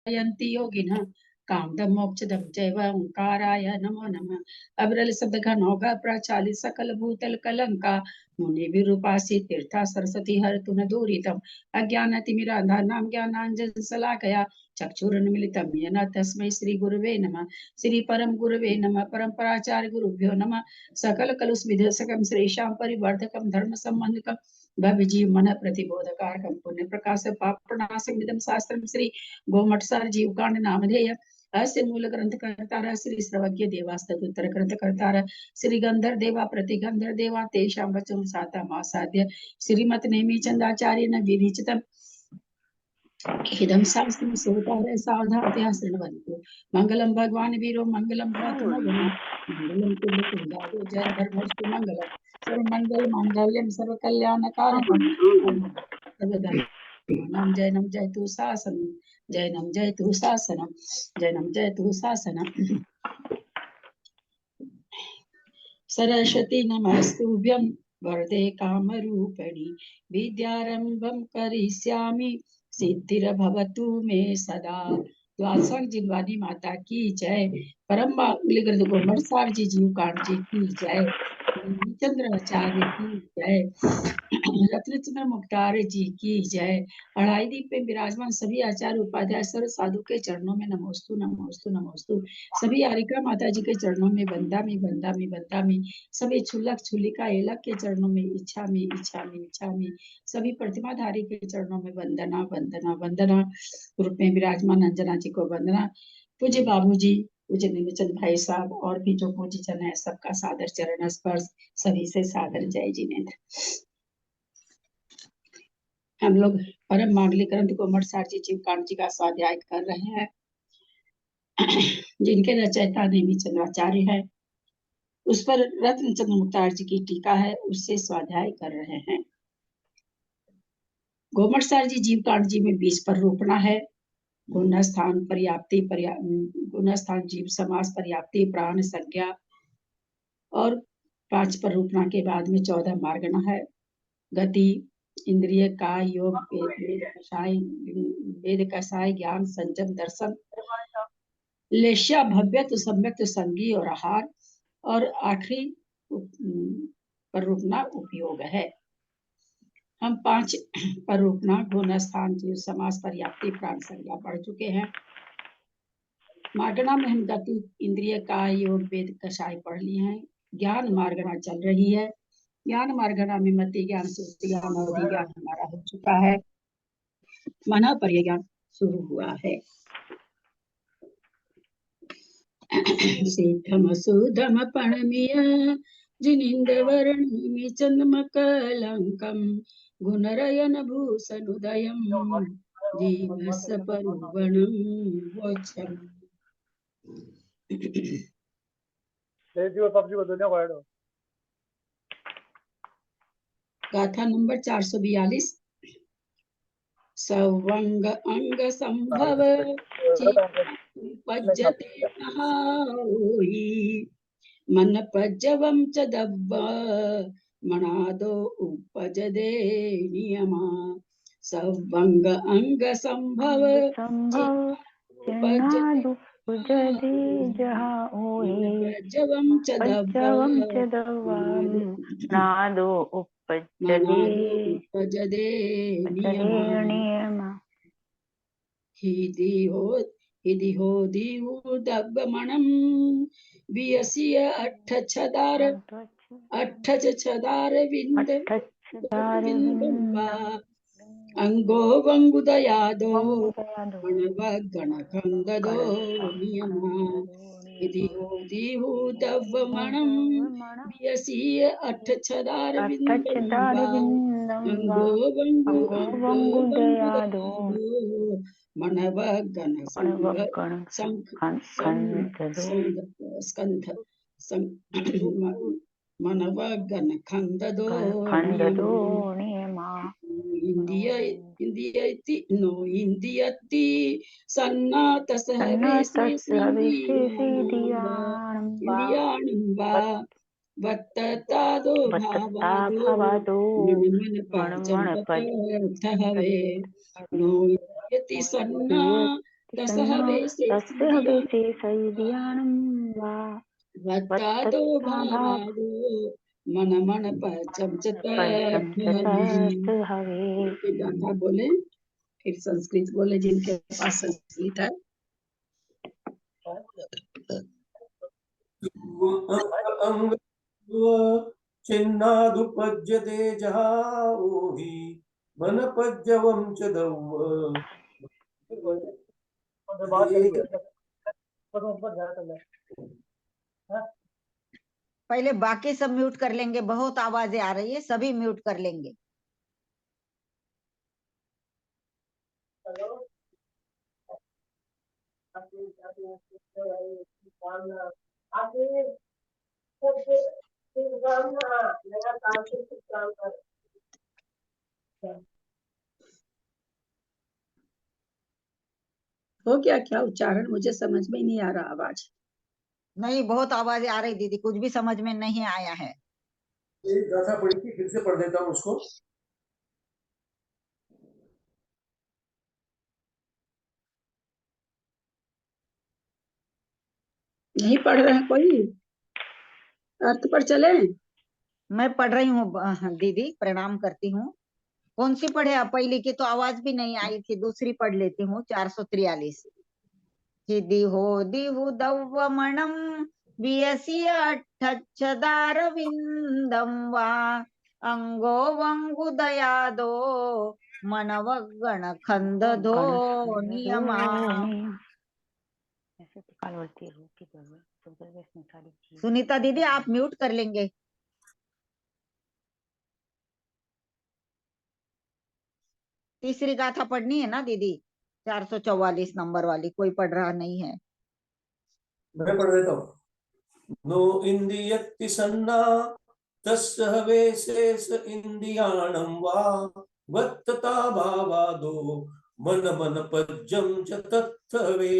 यन्ति योगिनः कामदं मोक्षदं चैव ओंकाराय नमो नमः। अविरल शब्द घनौघ प्रचालित सकल भूतल कलंका मुनिभिरूपासि तीर्था सरस्वती हरतु न दूरितम् अज्ञानतिमिरान्धानां ज्ञानाञ्जन शलाकया चक्षुरुन्मीलितं येन तस्मै श्री गुरुवे नमः। श्री परम गुरुवे नमः। परम्पराचार्य गुरुभ्यो नमः। सकल कलुष विधेयकं श्रेषां परिवर्धकं धर्म संबंधकं भव्य जीव मन प्रतिबोधकारकं पुण्य प्रकाश पाप प्रणाशकं इदं शास्त्रं श्री गोमठसार जीव कांड नामधेय अस्य मूल ग्रंथ कर्तार श्री सर्वज्ञ देवास्तु उत्तर ग्रंथ कर्तार श्री गंधर देवा प्रतिगंधर देवा तेषां वचनं साता मासाद्य श्रीमत नेमि चंदाचार्य न विरिचितम् इदं शास्त्रं श्रोतारः सावधानतया शृण्वन्तु। मंगलम भगवान वीरो मंगलम भवतु मगुण मंगलम कुलकुंजारो जय धर्मस्तु मंगलम सर्वमंगल मांगल्यम सर्वकल्याणकारकम सर्वधर्माणां जयनं जयतु शासनं जयनं जयतु शासनं जयनं जयतु शासनं। सरस्वती नमस्तुभ्यं वरदे कामरूपिणि विद्यारंभं करिष्यामि सिद्धिर्भवतु मे सदा। द्वादश जिनवानी माता की जय। परम ग्रंथ गोमठसार जी जीव कांड जी की जय। चंद्राचार्य की जय। रत्नचंद्र मुक्तार जी की जय। अढ़ाई दीप पे विराजमान सभी आचार्य उपाध्याय सर्व साधु के चरणों में नमोस्तु नमोस्तु नमोस्तु। सभी आरिका माता जी के चरणों में बंदामी बंदामी बंदामी। सभी छुल्लक छुल्लिका एलक के चरणों में इच्छामी इच्छामी इच्छामी। सभी प्रतिमाधारी के चरणों में वंदना वंदना वंदना। रूप में विराजमान अंजना जी को वंदना। पूज्य बाबूजी पूज्य निमचंद भाई साहब और भी जो पूज्य जन है सबका सादर चरण स्पर्श। सभी से सादर जय जिनेन्द्र। हम लोग परम मांगलिक ग्रंथ गोमठसार जी जीव कांड जी का स्वाध्याय कर रहे हैं जिनके रचयिता नेमि चंद्राचार्य है। उस पर रत्नचंद्र मुक्तार जी की टीका है, उससे स्वाध्याय कर रहे हैं। गोमठसार जी जीव कांड जी में 20 पर रोपना है। गुण स्थान पर्याप्ति गुण स्थान जीव समास पर्याप्ति प्राण संज्ञा और 5 पर रोपना के बाद में 14 मार्गना है। गति इंद्रिय का योग वेद कषाय ज्ञान संजम दर्शन लेश्या भव्यत्व सम्यक्त संगी और आहार और आखिरी पर रोपना उपयोग है। हम 5 पर रोपना गुण स्थान जीव समास पर्याप्ति प्राण संज्ञा पढ़ चुके हैं। मार्गना में हम गति इंद्रिय का योग वेद कषाय पढ़ लिए हैं। ज्ञान मार्गना चल रही है। ज्ञान मार्गना में मति ज्ञान सुष्टि ज्ञान अवधि ज्ञान हमारा हो चुका है। मना पर्य ज्ञान शुरू हुआ है। सिद्धम सुधम पणमिय जिनिंद वर्णिमि चंद्म कलंकम गुणरयन भूषणुदयम जीवस परुवणम वोचम। गाथा नंबर 442। सवंग अंग संभव पज्जते नहाओहि मन पज्जवम च दब्ब मनादो उपजदे नियमा। सवंग अंग संभव पज्जते पज्जवम च दब्ब मनादो उपजदे नियमा। हिदि हो दीवु दब्बमणं वियसिय अट्ठच छदार विंदम्बा अंगो वंगुदयादो गणखंददो नियमा। हिदि हो दीवु दब्बमणं वियसिय अट्ठछदार विंदम्बा अंगो वंगुदयादो मनव गण स्कंध मनव गण खंददो नियमा। इंदियति सन्नात सहवेशेषिदियाणंबा वत्ततादो भावादो मन पाचम हवे नो यति सन्ना तस्य हवेशे सैदियानं वा वत्तादो भावादो मन मन पचम च हवे। गाथा बोले, फिर संस्कृत बोले जिनके पास संस्कृत है। अंग चिन्नादुपज्यते जहाओहि वनपज्यवं च दव्व। पहले बाकी सब म्यूट कर लेंगे, बहुत आवाजें आ रही है, सभी म्यूट कर लेंगे। हो गया क्या उच्चारण? मुझे समझ में नहीं आ रहा आवाज। नहीं, बहुत आवाजें आ रही दीदी, कुछ भी समझ में नहीं आया है। एक गाथा पढ़ी थी, फिर से पढ़ देता हूँ उसको। नहीं पढ़ रहे हैं कोई? अर्थ पर चले? मैं पढ़ रही हूँ दीदी, प्रणाम करती हूँ। कौन सी पढ़े आप? पहली की तो आवाज भी नहीं आई थी, दूसरी पढ़ लेती हूँ। 443। हिदि हो दिहु दव्वमणं वियसि अट्ठच्छदारविन्दं वा अंगो वंगुदयादो मनवगणखन्दधो नियमा। सुनीता दीदी, आप म्यूट कर लेंगे। तीसरी गाथा पढ़नी है ना दीदी? 444 नंबर वाली। कोई पढ़ रहा नहीं है? मैं पढ़ देता हूँ। नो इंदियत्ति सन्ना तस्य हवेशेष इंदियाणं वा वत्तता भावादो मन मन पज्यम च तत्थवे।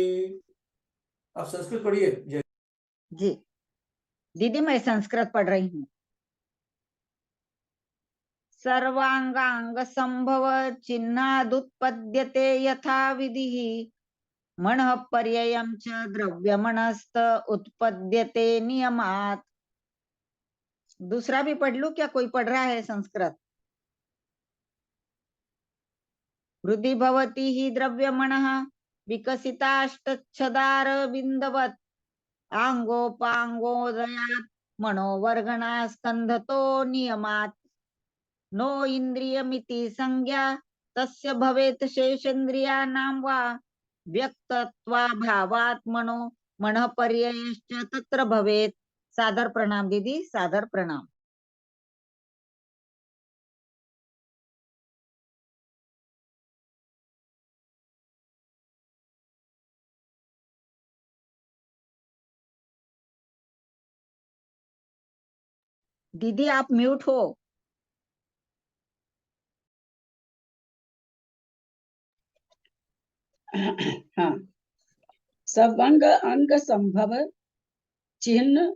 आप संस्कृत पढ़िए। जय जी दीदी, मैं संस्कृत पढ़ रही हूँ। सर्वांगांग संभव चिन्हादुत्पद्यते यथा विधिः मनः पर्ययं च द्रव्यमनस्त उत्पद्यते नियमात्। दूसरा भी पढ़ लूं क्या? कोई पढ़ रहा है संस्कृत? हृदि भवति हि द्रव्यमणः विकसिताष्टच्छदार बिन्दवत् आंगोपांगोदयात् मनोवर्गणा स्कन्धतो नियमात्। नो इन्द्रियमिति संज्ञा तस्य भवेत् शेषेन्द्रियाणां वा व्यक्तत्वाभावात् मनो मनः पर्ययश्च तत्र भवेत्। सादर प्रणाम दीदी, सादर प्रणाम। दीदी आप म्यूट हो। हाँ। सवंग अंग संभव चिन्ह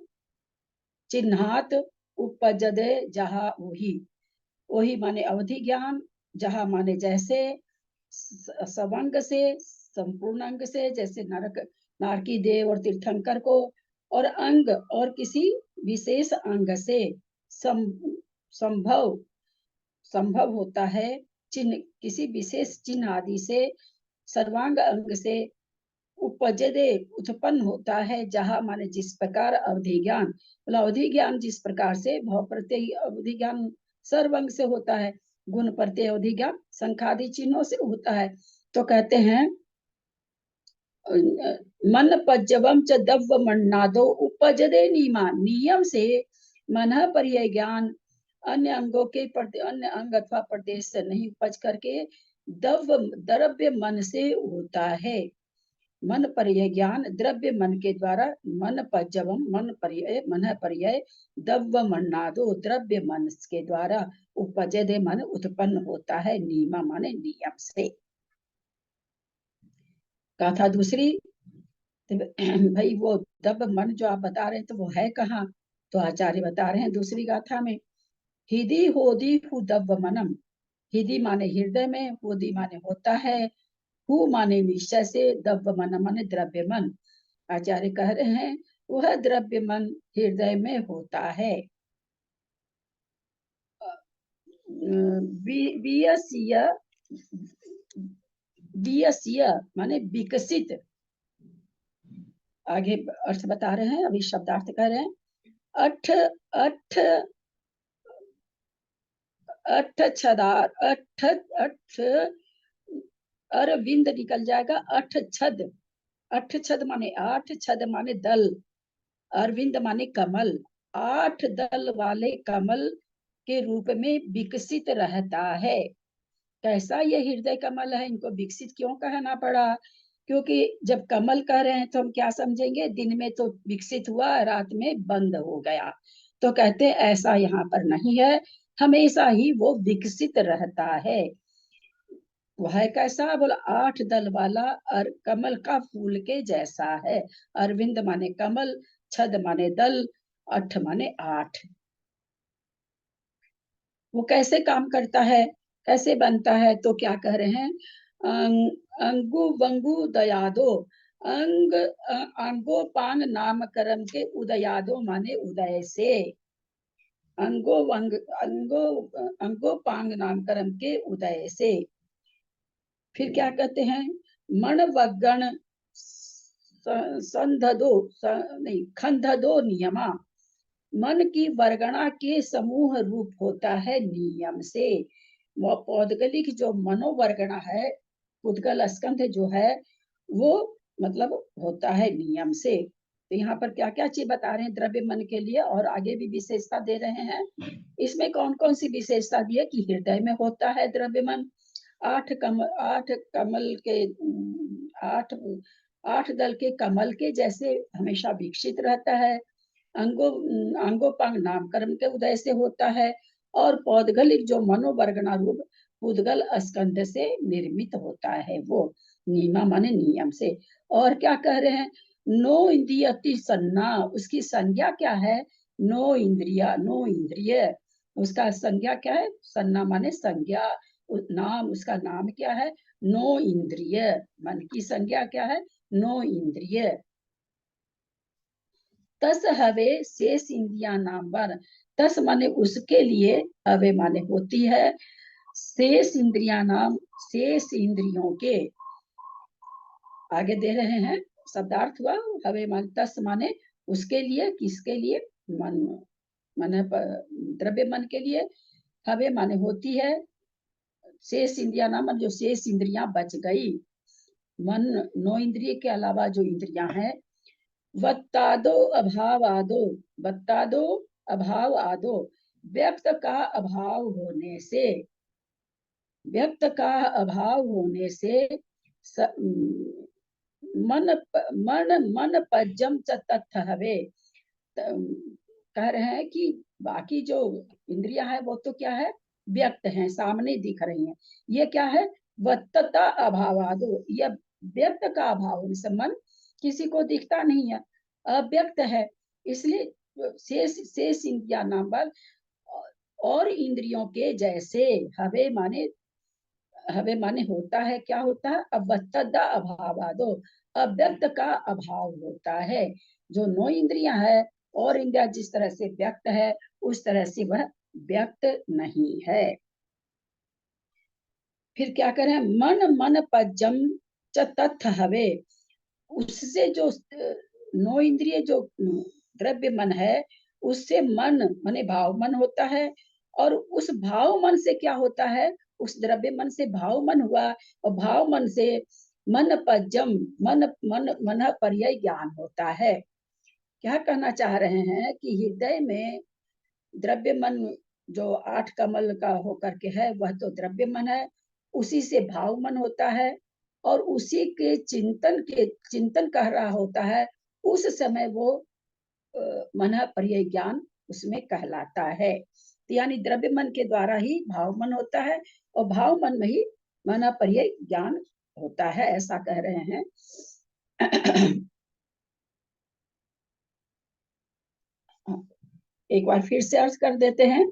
चिन्हात उपजदे जहा वही। वही माने अवधि ज्ञान, जहा माने जैसे, सवंग से संपूर्ण अंग से, जैसे नरक नारकी देव और तीर्थंकर को, और अंग और किसी विशेष अंग से संभव संभव होता है। चिन्ह किसी विशेष चिन्ह आदि से, सर्वांग अंग से उपजदे उत्पन्न होता है। जहाँ माने जिस प्रकार अवधि ज्ञान, मतलब अवधि ज्ञान जिस प्रकार से भव प्रत्यय अवधि ज्ञान सर्वंग से होता है, गुण प्रत्यय अवधि ज्ञान संखादि चिन्हों से होता है। तो कहते हैं मन पज्जवम च दव्व मन्नादो उपजदे नीमा। नियम से मन पर्यय ज्ञान अन्य अंगों के अन्य अंग अथवा प्रदेश से नहीं उपज करके दव्व द्रव्य मन से होता है। मन पर्यय ज्ञान द्रव्य मन के द्वारा, मन पज्जवम मन पर्यय दव्व मन्नादो द्रव्य मन के द्वारा उपजदे मन उत्पन्न होता है। नीमा माने नियम से। गाथा दूसरी। तो भाई वो दब मन जो आप बता रहे हैं तो वो है कहाँ? तो आचार्य बता रहे हैं दूसरी गाथा में। हिदी होदी हु दब मनम। हिदी माने हृदय में, होदी माने होता है, हु माने निश्चय से, द्रव्य मन माने द्रव्य मन। आचार्य कह रहे हैं वह द्रव्य मन हृदय में होता है। वियस्य माने विकसित। आगे अर्थ बता रहे हैं, अभी शब्दार्थ कह रहे हैं। अठ अठ अठ छदार, अठ अठ अरविंद निकल जाएगा। अठ छद, अठ छद माने आठ, छद माने दल, अरविंद माने कमल। आठ दल वाले कमल के रूप में विकसित रहता है। कैसा ये हृदय कमल है, इनको विकसित क्यों कहना पड़ा? क्योंकि जब कमल कह रहे हैं तो हम क्या समझेंगे, दिन में तो विकसित हुआ, रात में बंद हो गया। तो कहते हैं ऐसा यहाँ पर नहीं है, हमेशा ही वो विकसित रहता है। वह कैसा? बोला आठ दल वाला और कमल का फूल के जैसा है। अरविंद माने कमल, छद माने दल, अठ माने आठ। वो कैसे काम करता है, कैसे बनता है? तो क्या कह रहे हैं, अंगु वंगु दयादो, अंग अंगोपांग नामकरण के उदयादो माने उदय से, अंगोपांग नामकरण के उदय से। फिर क्या कहते हैं, मन वगण संधदो नहीं खंधदो नियमा, मन की वर्गणा के समूह रूप होता है नियम से। वो पौद्गलिक जो मनोवर्गणा है, उद्गल स्कंध जो है वो मतलब होता है नियम से। तो यहाँ पर क्या क्या चीज बता रहे हैं द्रव्य मन के लिए, और आगे भी विशेषता दे रहे हैं। इसमें कौन कौन सी विशेषता दी है कि हृदय में होता है द्रव्य मन, आठ कमल के आठ आठ दल के कमल के जैसे हमेशा विकसित रहता है, अंगोपांग नामकरण के उदय से होता है, और पौद्गलिक जो मनोवर्गणा रूप उद्गल स्कंध से निर्मित होता है वो नीमा माने नियम से। और क्या कह रहे हैं, नो इंद्रियति सन्ना, उसकी संज्ञा क्या है? नो इंद्रिया, नो इंद्रिय, उसका संज्ञा क्या है? सन्ना माने संज्ञा, नाम, उसका नाम क्या है? नो इंद्रिय। मन की संज्ञा क्या है? नो इंद्रिय। तस हवे शेष इंद्रिया नाम वर, तस माने उसके लिए, हवे माने होती है, शेष इंद्रिया नाम शेष इंद्रियों के। आगे दे रहे हैं शब्दार्थ हुआ, हवे मान तस माने उसके लिए, किसके लिए? मन, मन द्रव्य मन के लिए। हवे माने होती है, शेष इंद्रिया नाम जो शेष इंद्रियां बच गई। मन नौ इंद्रिय के अलावा जो इंद्रियां हैं, वत्तादो अभाव आदो, वत्तादो अभाव आदो, व्यक्त का अभाव होने से, व्यक्त का अभाव होने से मन मन मन पज्जम च तत्थ हवे। कह रहे हैं कि बाकी जो इंद्रियां है वो तो क्या है? व्यक्त हैं, सामने दिख रही हैं। ये क्या है? वत्तता अभावादो, यह व्यक्त का अभाव होने से मन किसी को दिखता नहीं है, अव्यक्त है। इसलिए शेष शेष इंद्रिया नाम और इंद्रियों के जैसे, हवे माने होता है, क्या होता है? अवत्तदा अभावादो, अव्यक्त का अभाव होता है। जो नौ इंद्रियां है और इंद्रिया जिस तरह से व्यक्त है, उस तरह से वह व्यक्त नहीं है। फिर क्या करें, मन मन पज्जम च तत्थ हवे, उससे जो नौ इंद्रिय जो द्रव्य मन है, उससे मन माने भाव मन होता है, और उस भाव मन से क्या होता है? उस द्रव्य मन से भाव मन हुआ, और भाव मन से मन पज्जम, मन मन मन पर्याय ज्ञान होता है। क्या कहना चाह रहे हैं कि हृदय में द्रव्य मन जो आठ कमल का होकर के है, वह तो द्रव्य मन है, उसी से भाव मन होता है, और उसी के चिंतन कह रहा होता है, उस समय वो मन पर्याय ज्ञान उसमें कहलाता है। तो यानी द्रव्य मन के द्वारा ही भाव मन होता है, और भाव मन में ही मन पर्याय ज्ञान होता है, ऐसा कह रहे हैं। एक बार फिर से अर्थ कर देते हैं।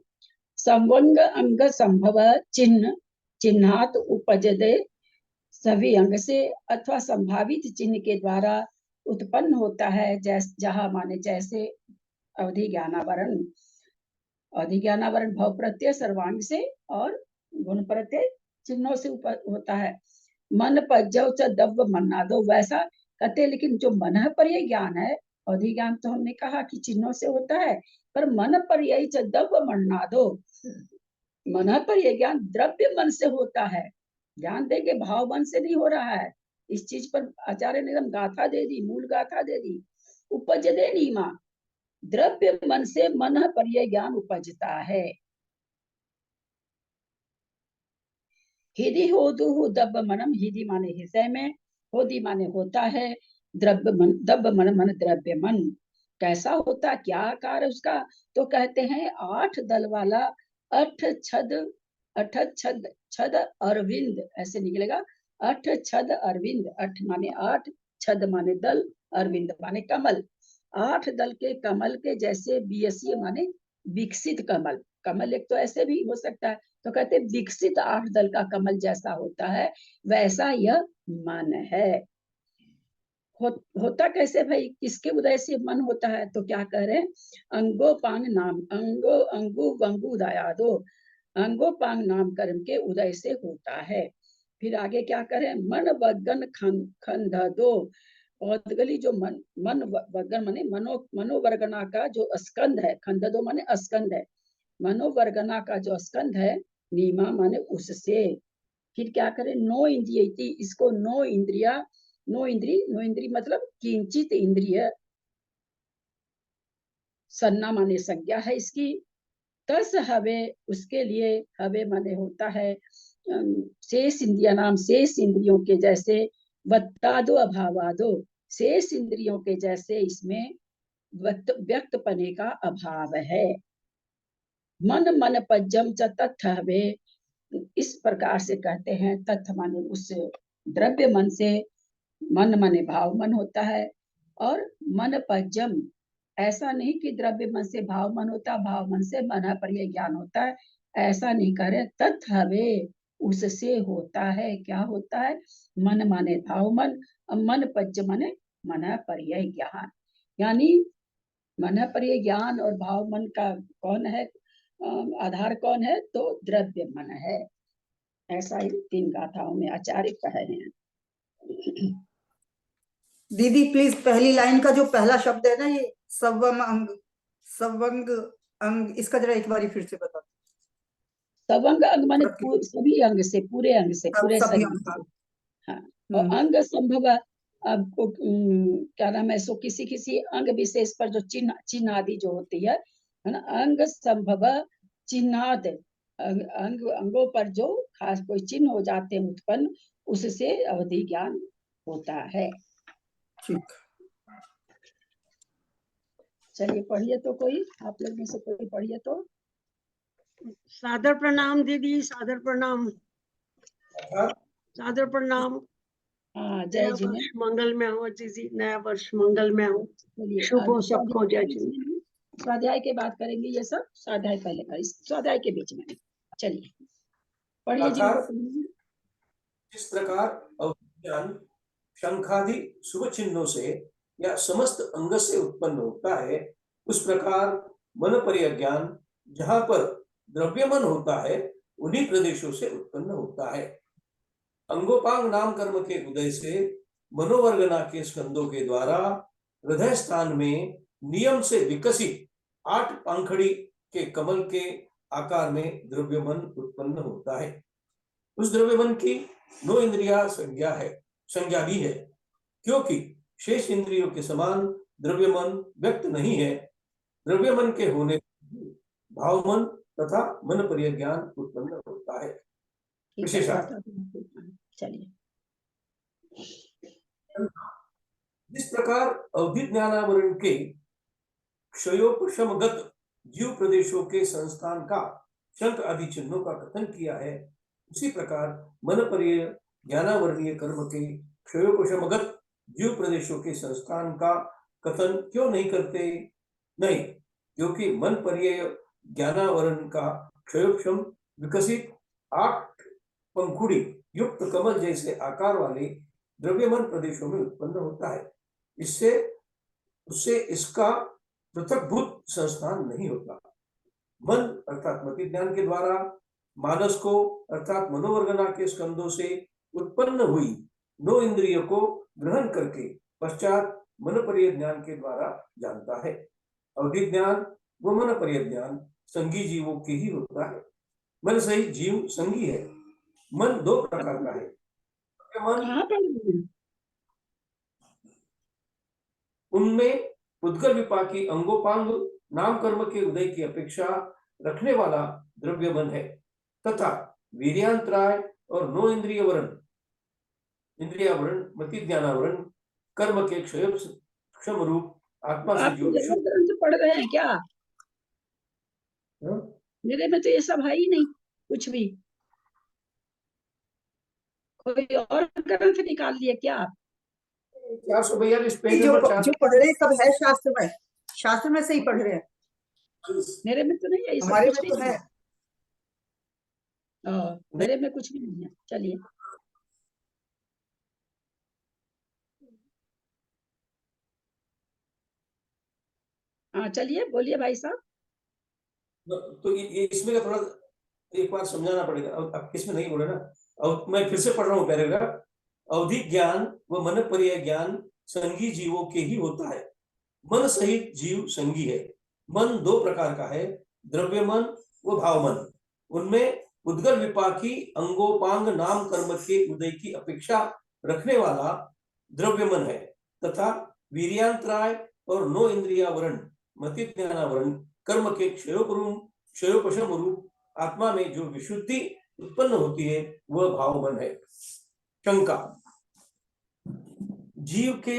संवंग अंग संभव चिन्ह चिन्हात उपजदे सभी अंग से अथवा संभावित चिन्ह के द्वारा उत्पन्न होता है। जहाँ माने जैसे अवधि ज्ञानावरण, अवधि ज्ञानावरण भव प्रत्यय सर्वांग से और गुण प्रत्यय चिन्हों से होता है। मन पज्जव च दव्व मन्नादो, वैसा कहते, लेकिन जो मन पर यह ज्ञान है, अवधि ज्ञान तो हमने कहा कि चिन्हों से होता है, पर मन पर यही च दव्व मन्नादो, मन पर यह ज्ञान द्रव्य मन से होता है। ध्यान देंगे, भाव मन से नहीं हो रहा है। इस चीज पर आचार्य ने एकदम गाथा दे दी, मूल गाथा दे दी। उपज दे नीमा, द्रव्य मन से मन पर यह ज्ञान उपजता है। हिदी होदु दब्ब मनम, हिदी माने हृदय में, होदी माने होता है, द्रव्य मन, दब्ब मन मन द्रव्य मन। कैसा होता, क्या आकार है उसका, तो कहते हैं 8 दल वाला अठ छद छद अरविंद, ऐसे निकलेगा, अठ छद अरविंद। अठ माने 8, छद माने दल, अरविंद माने कमल। 8 दल के कमल के जैसे, बीएसए माने विकसित कमल। कमल एक तो ऐसे भी हो सकता है, तो कहते विकसित 8 दल का कमल जैसा होता है, वैसा यह मन है। होता कैसे भाई, किसके उदय से मन होता है, तो क्या कह रहे हैं, अंगोपांग नाम, अंगो अंगु वंगु उदयादो, अंगोपांग नाम कर्म के उदय से होता है। फिर आगे क्या करें, मन वगन खंड दो, औदगली जो मन वगन माने मनोवर्गना का जो स्कंद है, खंड दो माने स्कंद है, मनोवर्गना का जो स्कंद है, नीमा माने उससे। फिर क्या करें, नो इंद्रिय, इसको नो इंद्रिया, नो इंद्री मतलब किंचित इंद्रिय, सन्ना माने संज्ञा है इसकी। तस हवे, उसके लिए, हवे माने होता है शेष इंद्रिया नाम, शेष इंद्रियों के जैसे, वत्तादो अभावादो, शेष इंद्रियों के जैसे इसमें व्यक्त पने का अभाव है। मन मन पज्जम च तथ हवे, इस प्रकार से कहते हैं, तथ माने उस द्रव्य मन से, मन माने भाव मन होता है, और मन पज्जम, ऐसा नहीं कि द्रव्य मन से भाव मन होता, भाव मन से मन पर यह ज्ञान होता है, ऐसा नहीं कह रहे। तथ हवे, उससे होता है, क्या होता है, मन माने भाव मन, मन पज्ज माने मन पर यह ज्ञान। यानी मन पर यह ज्ञान और भाव मन का कौन है, आधार कौन है, तो द्रव्य मन है। ऐसा ही 3 गाथाओं में आचार्य कहे हैं। दीदी प्लीज पहली लाइन का जो पहला शब्द है ना, ये सवम अंग, सवंग अंग, इसका जरा एक बार फिर से बता। सवंग अंग माने सभी अंग से, पूरे अंग से, पूरे सभी शरीर अंग से। का। हाँ, और अंग संभव, आपको क्या नाम है, सो किसी किसी अंग विशेष पर जो चिन्ह आदि जो होती है ना, अंग संभव चिन्हाद, अंगों पर जो खास कोई चिन्ह हो जाते हैं उत्पन्न, उससे अवधि ज्ञान होता है। ठीक, चलिए पढ़िए तो, कोई आप लोग में से कोई पढ़िए तो। सादर प्रणाम दीदी, सादर प्रणाम, सादर प्रणाम। हाँ, नया जय जी ने, वर्ष मंगल में हो दीदी, नया वर्ष मंगल में हो, चलिए शुभ हो सबको, जय जी। स्वाध्याय के बात करेंगे, ये सब स्वाध्याय पहले करें, स्वाध्याय के बीच में। चलिए पढ़िए जी। इस प्रकार अवज्ञान शंखादि शुभ चिन्हों से या समस्त अंग से उत्पन्न होता है, उस प्रकार मन पर ज्ञान जहाँ पर द्रव्यमन होता है, उन्हीं प्रदेशों से उत्पन्न होता है। अंगोपांग नाम कर्म के उदय से मनोवर्गना के स्कंदों के द्वारा हृदय स्थान में नियम से विकसित 8 पंखड़ी के कमल के आकार में द्रव्यमन उत्पन्न होता है। उस द्रव्यमन की 9 इंद्रिया संज्ञा भी है, क्योंकि शेष इंद्रियों के समान द्रव्यमन व्यक्त नहीं है। द्रव्यमन के होने भावमन तथा मन पर ज्ञान उत्पन्न होता है। चलिए, जिस प्रकार अवधि ज्ञानावरण के क्षयोपशमगत जीव प्रदेशों के संस्थान का शंख आदि चिन्हों का कथन किया है, उसी प्रकार मन पर ज्ञानावरणीय कर्म के क्षयोपशमगत जीव प्रदेशों के संस्थान का कथन क्यों नहीं करते? नहीं, क्योंकि मन पर ज्ञानावरण का क्षयोपशम विकसित 8 पंखुड़ी युक्त कमल जैसे आकार वाले द्रव्यमान प्रदेशों में उत्पन्न होता है। इससे उससे इसका पृथकभूत संस्थान नहीं होता। मन अर्थात मति ज्ञान के द्वारा मानस को अर्थात मनोवर्गना के स्कंदों से उत्पन्न हुई 9 इंद्रियों को ग्रहण करके पश्चात मनोपर्य ज्ञान के द्वारा जानता है। अवधि ज्ञान व मनोपर्य ज्ञान संगी जीवों के ही होता है। मन सहित जीव संगी है। मन 2 प्रकार का है। मन कहाँ पर है? उनमें उद्गल विपाकी अंगोपांग नाम कर्म के उदय की अपेक्षा रखने वाला द्रव्य मन है तथा वीर्यांतराय और 9 इंद्रियावरण मति ज्ञानावरण कर्म के क्षम रूप आत्मा से आप जो विशुद्ध ग्रंथ पढ़ रहे हैं क्या? मेरे में तो ये सब है ही नहीं कुछ भी। कोई और ग्रंथ निकाल लिए क्या आप? 442 पेज जो नंबर 4 जो पढ़ रहे हैं सब है शास्त्र में से ही पढ़ रहे हैं। मेरे में तो नहीं है, ये सब हमारे कुछ में तो नहीं है। मेरे में कुछ भी नहीं है। चलिए हाँ, चलिए बोलिए भाई साहब। तो ये इसमें का थोड़ा एक बार समझाना पड़ेगा। अब इसमें नहीं बोले ना। अब मैं फिर से पढ़ रहा हूँ पैराग्राफ। अवधि ज्ञान व मन पर्याय ज्ञान संगी जीवों के ही होता है। मन सहित जीव संगी है। मन 2 प्रकार का है, द्रव्य मन व भाव मन। उनमें उद्गल विपाकी अंगोपांग नाम कर्म के उदय की अपेक्षा रखने वाला द्रव्य मन है तथा वीर्यांतराय और 9 इंद्रियावरण मति ज्ञानावरण कर्म के क्षयोपशम रूप आत्मा में जो विशुद्धि उत्पन्न होती है वह भाव मन है। शंका। जीव के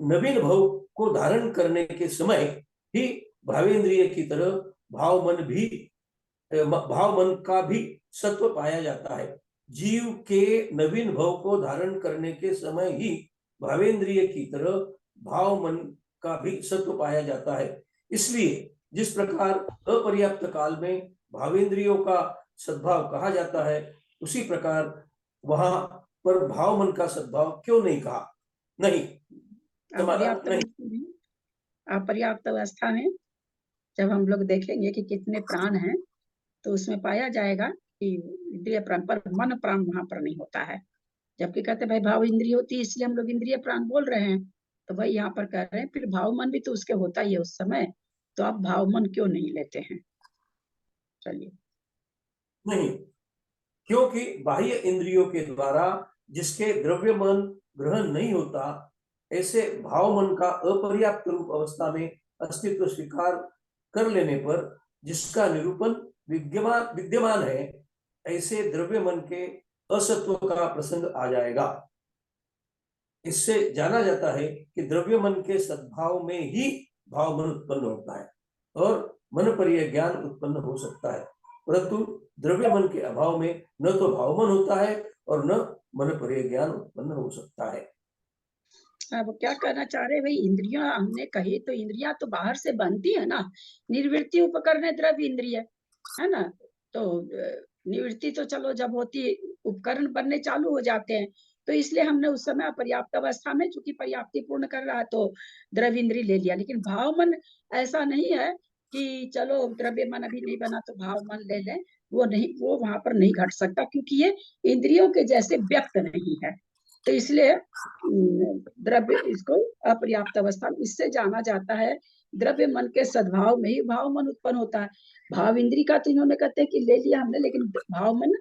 नवीन भव को धारण करने के समय ही भावेंद्रिय की तरह भाव मन का भी सत्व पाया जाता है। जीव के नवीन भव को धारण करने के समय ही भावेंद्रिय की तरह भाव मन का भी सत्व पाया जाता है। इसलिए जिस प्रकार अपर्याप्त काल में भावेंद्रियों का सद्भाव कहा जाता है, उसी प्रकार वहां पर भाव मन का सद्भाव क्यों नहीं कहा? नहीं, अपर्याप्त अवस्था में जब हम लोग देखेंगे कि कितने प्राण हैं तो उसमें पाया जाएगा कि इंद्रिय प्राण पर मन प्राण वहां पर नहीं होता है। जबकि कहते भाई भाव इंद्रिय होती है इसलिए हम लोग इंद्रिय प्राण बोल रहे हैं, तो भाई यहाँ पर कह रहे हैं फिर भाव मन भी तो उसके होता ही है उस समय, तो आप भाव मन क्यों नहीं लेते हैं? चलिए। नहीं, क्योंकि बाह्य इंद्रियों के द्वारा जिसके द्रव्य मन ग्रहण नहीं होता, ऐसे भाव मन का अपर्याप्त रूप अवस्था में अस्तित्व स्वीकार कर लेने पर जिसका निरूपण विद्यमान है, ऐसे द्रव्य मन के असत्व का प्रसंग आ जाएगा। इससे जाना जाता है कि द्रव्य मन के सद्भाव में ही भाव मन उत्पन्न होता है और मन पर्याय ज्ञान उत्पन्न हो सकता है, परंतु द्रव्य मन के अभाव में न तो भाव मन होता है और न मन पर्याय ज्ञान उत्पन्न हो सकता है। अब क्या कहना चाह रहे भाई? इंद्रियां हमने कही तो इंद्रियां तो बाहर से बनती है ना। निर्वृत्ति उपकरण द्रव्य इंद्रिय है ना। तो निवृत्ति तो चलो जब होती उपकरण बनने चालू हो जाते हैं, तो इसलिए हमने उस समय पर्याप्त अवस्था में चूंकि पर्याप्ति पूर्ण कर रहा है तो द्रव्य इंद्रिय ले लिया। लेकिन भाव मन ऐसा नहीं है कि चलो द्रव्य मन अभी नहीं बना तो भाव मन ले लें, वो नहीं, वो वहां पर नहीं घट सकता क्योंकि ये इंद्रियों के जैसे व्यक्त नहीं है। तो इसलिए द्रव्य इसको अपर्याप्त अवस्था में इससे जाना जाता है। द्रव्य मन के सद्भाव में ही भाव मन उत्पन्न होता है। भाव इंद्री का तो इन्होंने कहते हैं कि ले लिया हमने, लेकिन भाव मन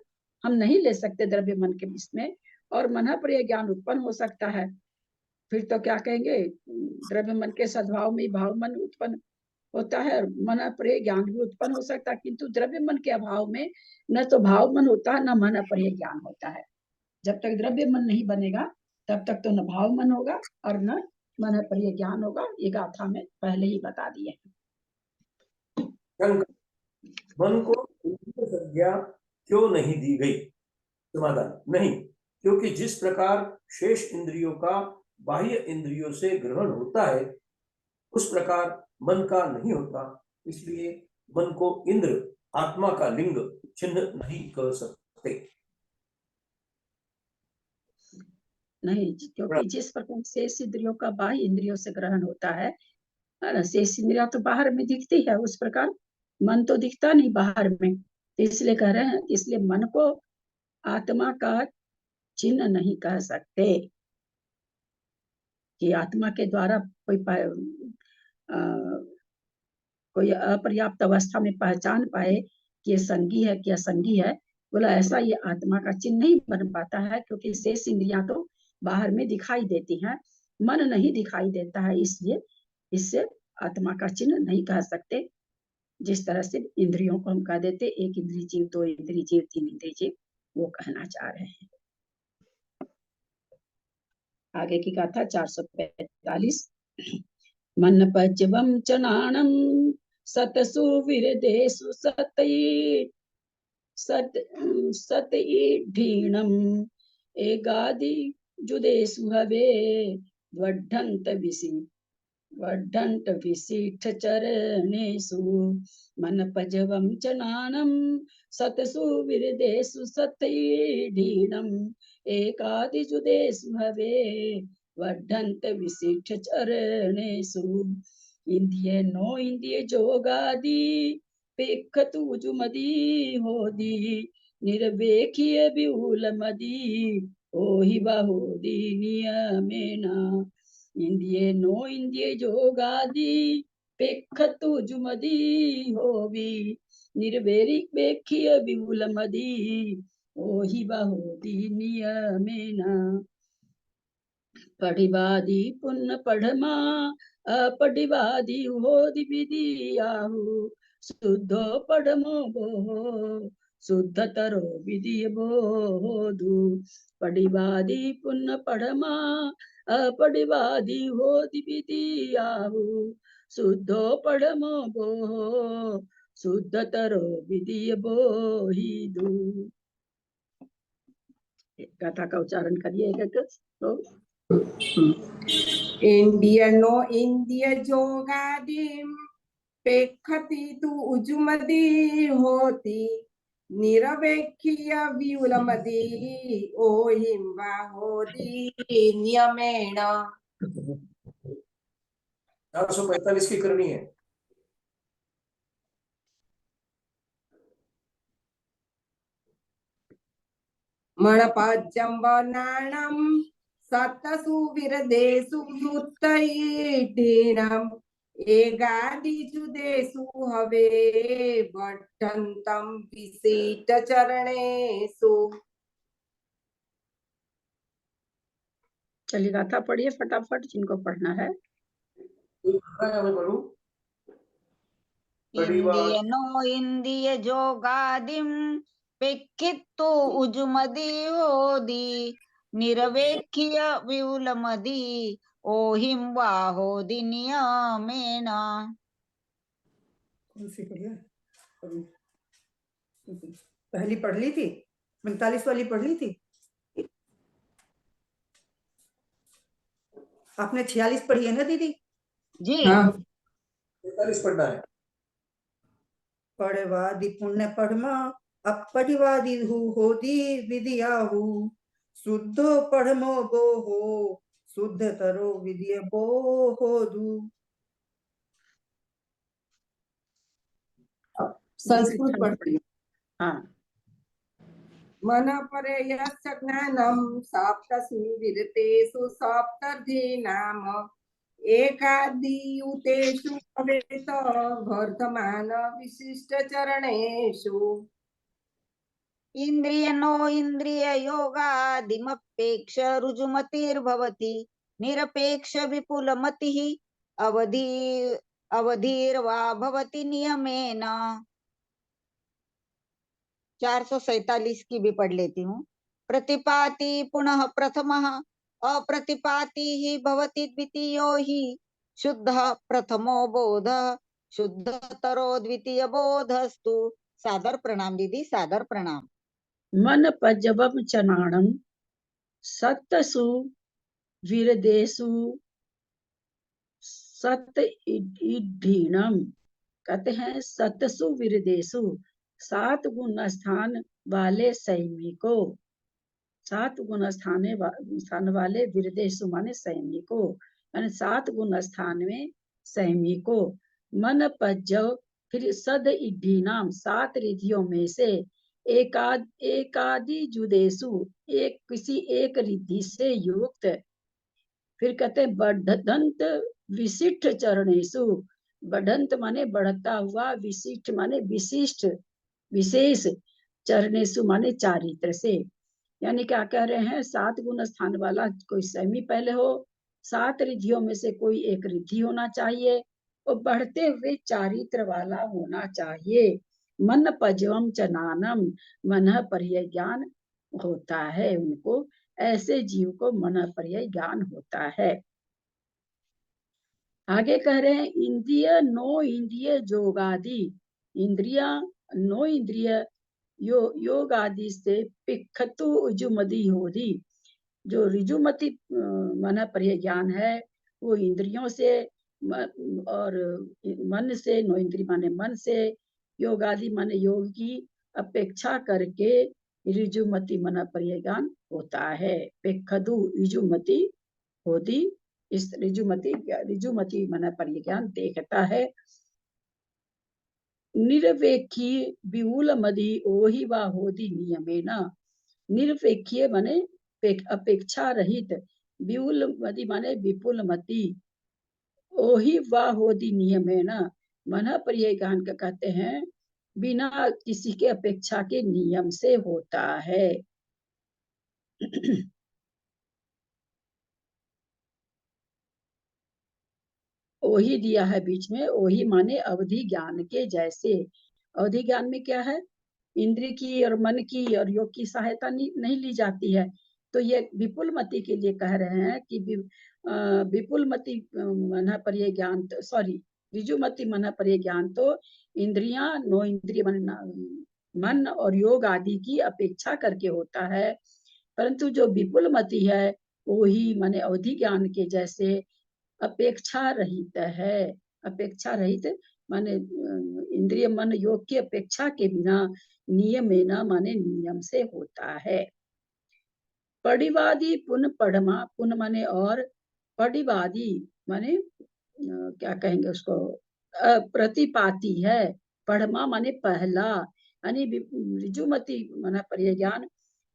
हम नहीं ले सकते द्रव्य मन के इसमें, और मन पर्याय ज्ञान उत्पन्न हो सकता है। फिर तो क्या कहेंगे, द्रव्य मन के सद्भाव में भाव मन उत्पन्न होता है और मन पर्याय ज्ञान भी उत्पन्न हो सकता है, किंतु द्रव्य मन के अभाव में न तो भाव मन होता है न मन पर्याय ज्ञान होता है। जब तक द्रव्य मन नहीं बनेगा तब तक तो न भाव मन होगा और न मन पर्याय ज्ञान होगा। ये गाथा में पहले ही बता दिए। मन को इंद्रिय संज्ञा क्यों नहीं दी गई? समाधान: नहीं, क्योंकि जिस प्रकार शेष इंद्रियों का बाह्य इंद्रियों से ग्रहण होता है उस प्रकार मन का नहीं होता, इसलिए मन को इंद्र आत्मा का लिंग चिन्ह नहीं कर सकते। नहीं, क्योंकि जिस प्रकार शेष इंद्रियों का बाह्य इंद्रियों से ग्रहण होता है ना, शेष इंद्रिया तो बाहर में दिखती है, उस प्रकार मन तो दिखता नहीं बाहर में, तो इसलिए कह रहे हैं, इसलिए मन को आत्मा का चिन्ह नहीं कह सकते कि आत्मा के द्वारा कोई अपर्याप्त अवस्था में पहचान पाए कि ये संगी है कि असंगी है। बोला ऐसा ये आत्मा का चिन्ह नहीं बन पाता है, क्योंकि शेष इंद्रियां तो बाहर में दिखाई देती हैं, मन नहीं दिखाई देता है, इसलिए इससे आत्मा का चिन्ह नहीं कह सकते। जिस तरह से इंद्रियों को हम कह देते एक इंद्रिय जीव, दो इंद्रिय जीव, तीन इंद्रिय जीव, वो कहना चाह रहे हैं। आगे की गाथा 445। मन पज्जवम चनाणम सतसु विरदेसु सतईढीणम एगादि जुदेसु हवे वड्ढंत विशिष्ट चरणेषु मन पजवम चनानम सतसु विरदेसु सतईढीणम एकादि जुदेसु हवे वड्ढंत विशिष्ट चरणेषु इंद्रिय नो इंद्रिय जोगादि पेखतु जुमदी होदी निर्वेखिय बिहुल मदी ओहि बाहोदी नियमेना इंद्रिय नो इंद्रिय जोगादि पेखतु जुमदी होवी निर्वेखिय बिहुल मदी ओहि बाहोदी नियमेना पढ़िवादी पुण्य पढ़मा अपढ़िवादी होदि विधियाहु शुद्धो पढ़मो बोहो शुद्ध तरो विधि बोधु पढ़िवादी पुण्य पढ़मा अपढ़िवादी होदि विधियाहु शुद्धो पढ़मो बोहो शुद्ध तरो विधि बोहिदु। गाथा का उच्चारण करिएगा तो इंडियनो इंद्रिय जोगादिम पेखति तु उजुमदी होती निरवेख्य विउलमदी ओहिम बाहोदी नियमेण। 445 की करनी है। मणपजम्बनाणं सतसु विरदेसु युक्तैढीणम् एगादिजुदेषु हवे वड्ढन्तं विशिष्ट चरणेषु। चलिए गाथा पढ़िए फटाफट जिनको पढ़ना है। मैं पढ़ूं? इंद्रिय नो इंद्रिय जोगादिम पेखित्तु उजुमदी होदी निरवेख्य विउलमदी ओहिम वाहोदि नियमेन। कौन सी पढ़ी है? पहली पढ़ ली थी, 45 वाली पढ़ ली थी आपने। 46 पढ़ी है ना दीदी जी हाँ 45 पढ़ना है। पढ़वादी पुण्य पढ़मा अपढ़िवादी होदी विधियाहु शुद्धो पढ़मो बोहो शुद्ध तरो विधिय बोहोदु। संस्कृत पढ़ती। हाँ मन परे यस्य ज्ञानं सप्तसु विरतेषु सप्तर्षीणाम एकादियुतेषु भवेत वर्धमान विशिष्ट चरणेषु। इंद्रिय नो इंद्रिय योगादिमपेक्ष रुजुमतिर्भवति निरपेक्ष विपुलमतिः अवधिर्वा भवति नियमेन। 447 की भी पढ़ लेती हूँ। प्रतिपाति पुनः प्रथमः अप्रतिपाति ही भवति द्वितीयो हि शुद्धः प्रथमो बोधः शुद्धतरो द्वितीय बोधस्तु। सादर प्रणाम दीदी, सादर प्रणाम। मन पज्जवम चनाणम सतसु विरदेसु सतईढीणम, कहते हैं सतसु विरदेसु, 7 गुण स्थान वाले संयमी को सात गुण स्थान वाले विरदेशु माने सैनिको, यानी 7 गुण स्थान में सैनिको। मन पज्जव, फिर सद इड्ढी नाम 7 रिधियों में से एकादि जुदेशु, एक किसी एक रिद्धि से युक्त। फिर कहते हैं बढ़ंत विशिष्ट चरणेशु, बढ़ंत माने बढ़ता हुआ, विशिष्ट माने विशिष्ट विशेष, चरणेशु माने चारित्र से। यानी क्या कह रहे हैं, 7 गुण स्थान वाला कोई सैमी पहले हो, 7 रिधियों में से कोई एक रिद्धि होना चाहिए और बढ़ते हुए चारित्र वाला होना चाहिए। मन पजवम चनानम, मन पर्यय ज्ञान होता है उनको, ऐसे जीव को मन पर्यय ज्ञान होता है। आगे कह रहे हैं इंद्रिय नो इंद्रिय जोगादि, इंद्रिया नो इंद्रिय योग आदि से पिखतु उजुमदी होदी, जो रिजुमति मन पर्यय ज्ञान है वो इंद्रियों से और मन से, नो इंद्रिय माने मन से, योग आदि माने योग की अपेक्षा करके रिजुमति मन पर्यय ज्ञान होता है। पिखतु रिजुमति होदी, इस रिजुमति मन पर्यय ज्ञान देखता है। निरपेक्षी विपुल मदि ओहि वा होदी नियमेन, निरपेक्षीय माने अपेक्षा रहित, विपुल मति माने विपुल मति, ओहि वा होदी नियमेन, मन पर्यय ज्ञान का कहते हैं बिना किसी के अपेक्षा के नियम से होता है। ओही दिया है बीच में, ओही माने अवधि ज्ञान के जैसे। अवधि ज्ञान में क्या है, इंद्रिय की और मन की और योग की सहायता नहीं ली जाती है। तो ये विपुल मति के लिए कह रहे हैं कि विपुल मति मन पर्यय ज्ञान, सॉरी रिजुमति मन पर्यय ज्ञान तो इंद्रियां नो इंद्रिय मन और योग आदि की अपेक्षा करके होता है, परंतु जो विपुल मति है वही माने अवधि ज्ञान के जैसे अपेक्षा रहित है। अपेक्षा रहित माने इंद्रिय मन योग की अपेक्षा के बिना नियमेन माने नियम से होता है। पडिवादी पुन पढ़मा, पुन माने और, पडिवादी माने क्या कहेंगे उसको, प्रतिपाती है। पढ़मा माने पहला, यानी रिजुमति माना पर्यय ज्ञान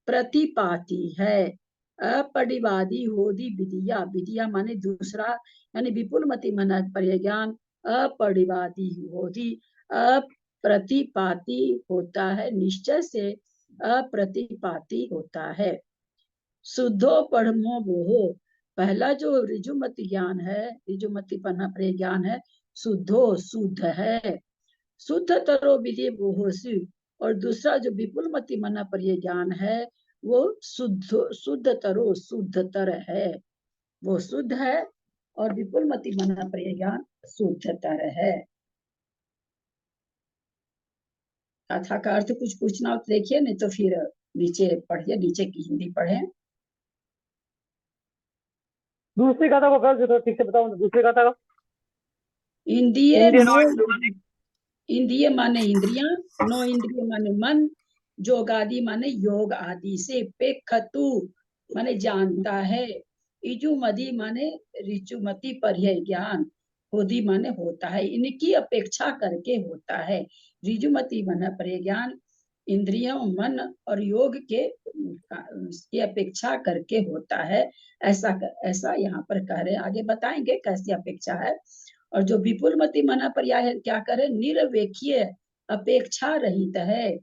प्रतिपाती है। अपडिवादी होदी विदिया, विदिया माने दूसरा, यानी विपुल मति माना पर्यय ज्ञान अपडिवादी होदी, अप्रतिपाती होता है, निश्चय से अप्रतिपाती होता है। शुद्धो पढ़मो बोहो, पहला जो रिजुमति ज्ञान है, रिजुमति पन्ना पर्यय ज्ञान है, शुद्धो शुद्ध है, शुद्ध तरो विधि बोहोसु, और दूसरा जो विपुल मति मना पर्यय ज्ञान है वो शुद्ध तरो शुद्धतर है, वो शुद्ध है, और विपुल मति मना पर्यय ज्ञान शुद्धतर है। कथा का अर्थ कुछ पूछना हो तो देखिए, नहीं तो फिर नीचे पढ़िए, नीचे की हिंदी पढ़े। दूसरी कथा को कर, ठीक से बताओ दूसरी कथा का। इंद्रिय नो, इंद्रिय माने इंद्रियां, नो इंद्रिय माने मन, जोगादि माने योग आदि से, पेखतु माने जानता है, इजुमति माने रिजुमति पर्यय ज्ञान, होदी माने होता है, इनकी अपेक्षा करके होता है। रिजुमति माने पर्यय ज्ञान इंद्रियों मन और योग की अपेक्षा करके होता है। ऐसा यहाँ पर कह रहे हैं, आगे बताएंगे कैसी अपेक्षा है। और जो विपुल मति मना पर्याय क्या करे, निरपेक्षीय अपेक्षा रहित है।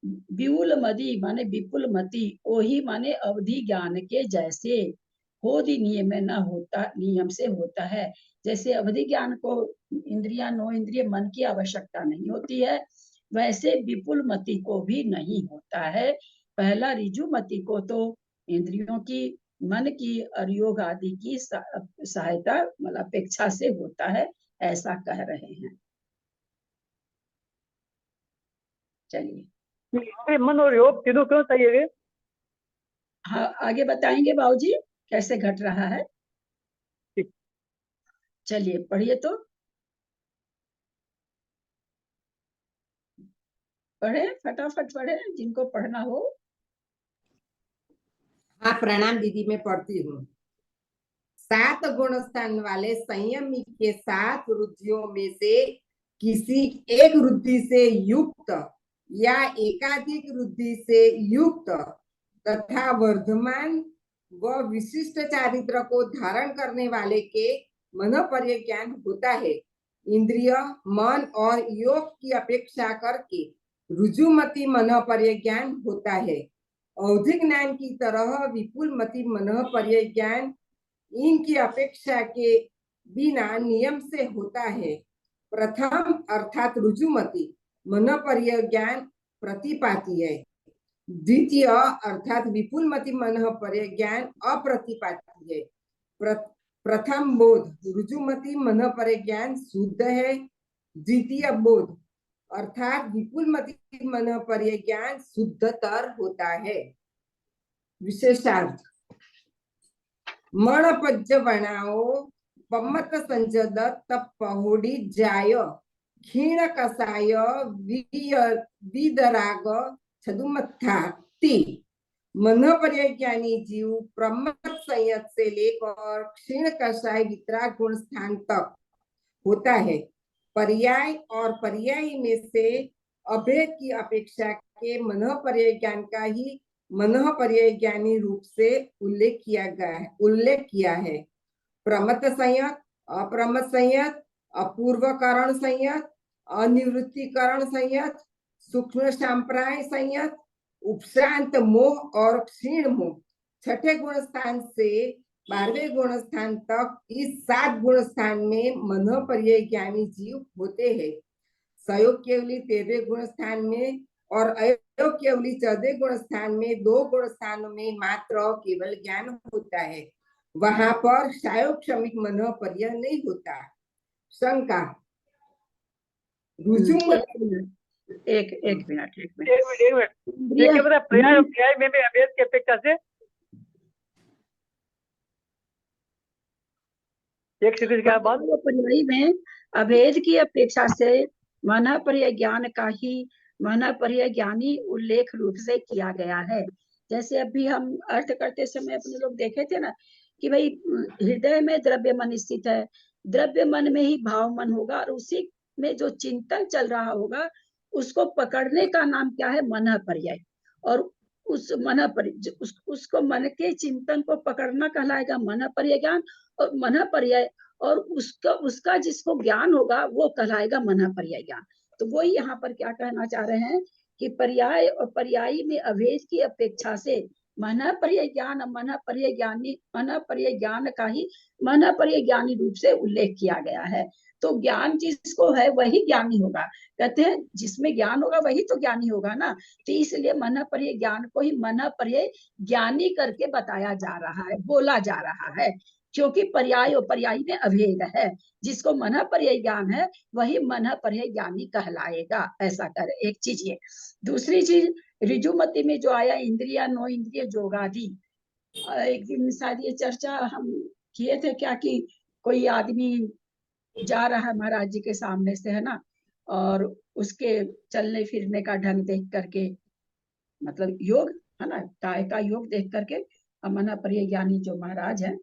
विपुल मति माने विपुल मति, ओही माने अवधि ज्ञान के जैसे, होदी नियम में न होता, नियम से होता है। जैसे अवधि ज्ञान को इंद्रिया नो इंद्रिय मन की आवश्यकता नहीं होती है, वैसे विपुल मति को भी नहीं होता है। पहला रिजु मति को तो इंद्रियों की, मन की और योग आदि की सहायता मतलब अपेक्षा से होता है, ऐसा कह रहे हैं। चलिए, मन और योग तीनों क्यों चाहिए? हाँ, आगे बताएंगे बाबूजी कैसे घट रहा है। चलिए पढ़िए, तो पढ़े, फटाफट पढ़े, जिनको पढ़ना हो। हाँ प्रणाम दीदी, मैं पढ़ती हूँ। 7 गुण स्थान वाले संयमी के 7 रुद्धियों में से किसी एक रुद्धि से युक्त या एकाधिक रुद्धि से युक्त तथा वर्धमान व विशिष्ट चारित्र को धारण करने वाले के मनोपर्य ज्ञान होता है। इंद्रिय, मन और योग की अपेक्षा करके रुजुमति मनोपर्य ज्ञान होता है। औधिक ज्ञान की तरह विपुल मति मनोपर्य ज्ञान इनकी अपेक्षा के बिना नियम से होता है। प्रथम अर्थात रुजुमति मनोपर्य ज्ञान प्रतिपाती है। द्वितीय अर्थात विपुलमति मनोपर्य ज्ञान अप्रतिपाती है। प्रथम बोध रुजुमति मनोपर्य ज्ञान शुद्ध है। द्वितीय बोध अर्थात विपुलमति मनोपर्य ज्ञान शुद्धतर होता है। विशेषार्थ मणपज्ज वणाओ पम्मत संजद तप पहोड़ी जाय क्षीण कसाय विदराग छदुमत्थाति। मनोपर्य ज्ञानी जीव प्रमत संयत से लेकर क्षीण कसाय वितराग गुण स्थान तक होता है। पर्याय और पर्यायी में से अभेद की अपेक्षा के मनोपर्य ज्ञान का ही मनोपर्य ज्ञानी रूप से उल्लेख किया है। प्रमत संयत, अप्रमत संयत, अपूर्व कारण संयत, अनिवृत्ति कारण संयत, सूक्ष्म संप्राय संयत, उपशांत मोह और क्षीण मोह 6ठे गुण स्थान से 12वें गुण स्थान तक इस 7 गुण स्थान में मनोपर्य ज्ञानी जीव होते हैं। सयोग केवली 13वें गुण स्थान में और अयोग केवली 14वें गुण स्थान में 2 गुण स्थानों में मात्र केवल ज्ञान होता है। वहां पर सायोग क्षमिक मनोपर्य नहीं होता। शंका एक मिनट देखिए बता पर्याय और पर्याय में भी अभेद की अपेक्षा से एक सेकंड क्या बात। पर्यायी में अभेद की अपेक्षा से मनोपर्य ज्ञान का ही मनोपर्य ज्ञानी उल्लेख रूप से किया गया है। जैसे अभी हम अर्थ करते समय अपने लोग देखे थे ना कि भाई हृदय में द्रव्य मन स्थित है, द्रव्य मन में ही भाव मन होगा और उसी में जो चिंतन चल रहा होगा उसको पकड़ने का नाम क्या है? मनोपर्य। और उस मनोपर्य उसको मन के चिंतन को पकड़ना कहलाएगा मनोपर्य ज्ञान। और मनोपर्य और उसका जिसको ज्ञान होगा वो कहलाएगा मनोपर्य ज्ञान। तो वो यहाँ पर क्या कहना चाह रहे हैं कि पर्याय और पर्यायी में अभेद की अपेक्षा से मनोपर्य ज्ञान मनोपर्य ज्ञान का ही मनोपर्य ज्ञानी रूप से उल्लेख किया गया है। तो ज्ञान जिसको है वही ज्ञानी होगा। कहते हैं जिसमें ज्ञान होगा वही तो ज्ञानी होगा ना। तो इसलिए मनोपर्य ज्ञान को ही मनोपर्य ज्ञानी करके बताया जा रहा है, बोला जा रहा है, क्योंकि पर्याय और पर्यायी में अभेद है। जिसको मनोपर्य ज्ञान है वही मनोपर्य ज्ञानी कहलाएगा। ऐसा कर एक चीज ये। दूसरी चीज ऋजुमति में जो आया इंद्रिया नो इंद्रिय जोगादि, एक दिन शायद ये चर्चा हम किए थे क्या कि कोई आदमी जा रहा है महाराज जी के सामने से, है ना, और उसके चलने फिरने का ढंग देख करके, मतलब योग है ना, काय का योग देख करके मनोपर्य ज्ञानी जो महाराज है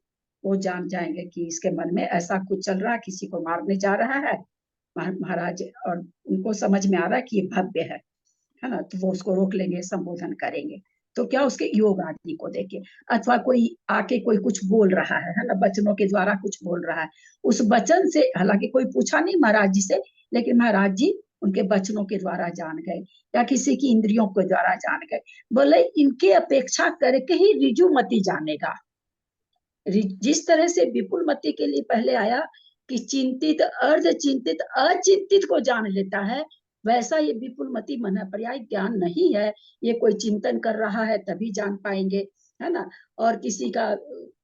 वो जान जाएंगे कि इसके मन में ऐसा कुछ चल रहा है, किसी को मारने जा रहा है महाराज, और उनको समझ में आ रहा है कि ये भव्य है ना, तो वो उसको रोक लेंगे, संबोधन करेंगे। तो क्या उसके योग आदि को देखे, अथवा कोई आके कोई कुछ बोल रहा है ना, वचनों के द्वारा कुछ बोल रहा है, उस वचन से, हालांकि कोई पूछा नहीं महाराज जी से, लेकिन महाराज जी उनके वचनों के द्वारा जान गए या किसी की इंद्रियों के द्वारा जान गए। बोले इनके अपेक्षा करके ही ऋजुमति जानेगा। जिस तरह से विपुल मति के लिए पहले आया कि चिंतित, अर्ध चिंतित, अचिंतित को जान लेता है, वैसा ये विपुल मति मनोपर्य ज्ञान नहीं है। ये कोई चिंतन कर रहा है तभी जान पाएंगे, है ना, और किसी का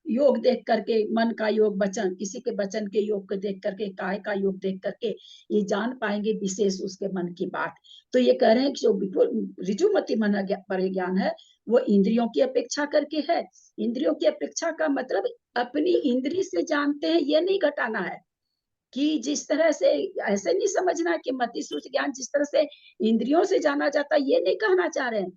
योग देख करके, मन का योग, वचन, किसी के वचन के योग को देख करके, काय का योग देख करके ये जान पाएंगे विशेष उसके मन की बात। तो ये कह रहे हैं कि जो विपुल ऋजुमति मनोपर्य ज्ञान है वो इंद्रियों की अपेक्षा करके है। इंद्रियों की अपेक्षा का मतलब अपनी इंद्री से जानते हैं, ये नहीं घटाना है कि जिस तरह से, ऐसे नहीं समझना कि मति सूच ज्ञान जिस तरह से इंद्रियों से जाना जाता है, ये नहीं कहना चाह रहे हैं।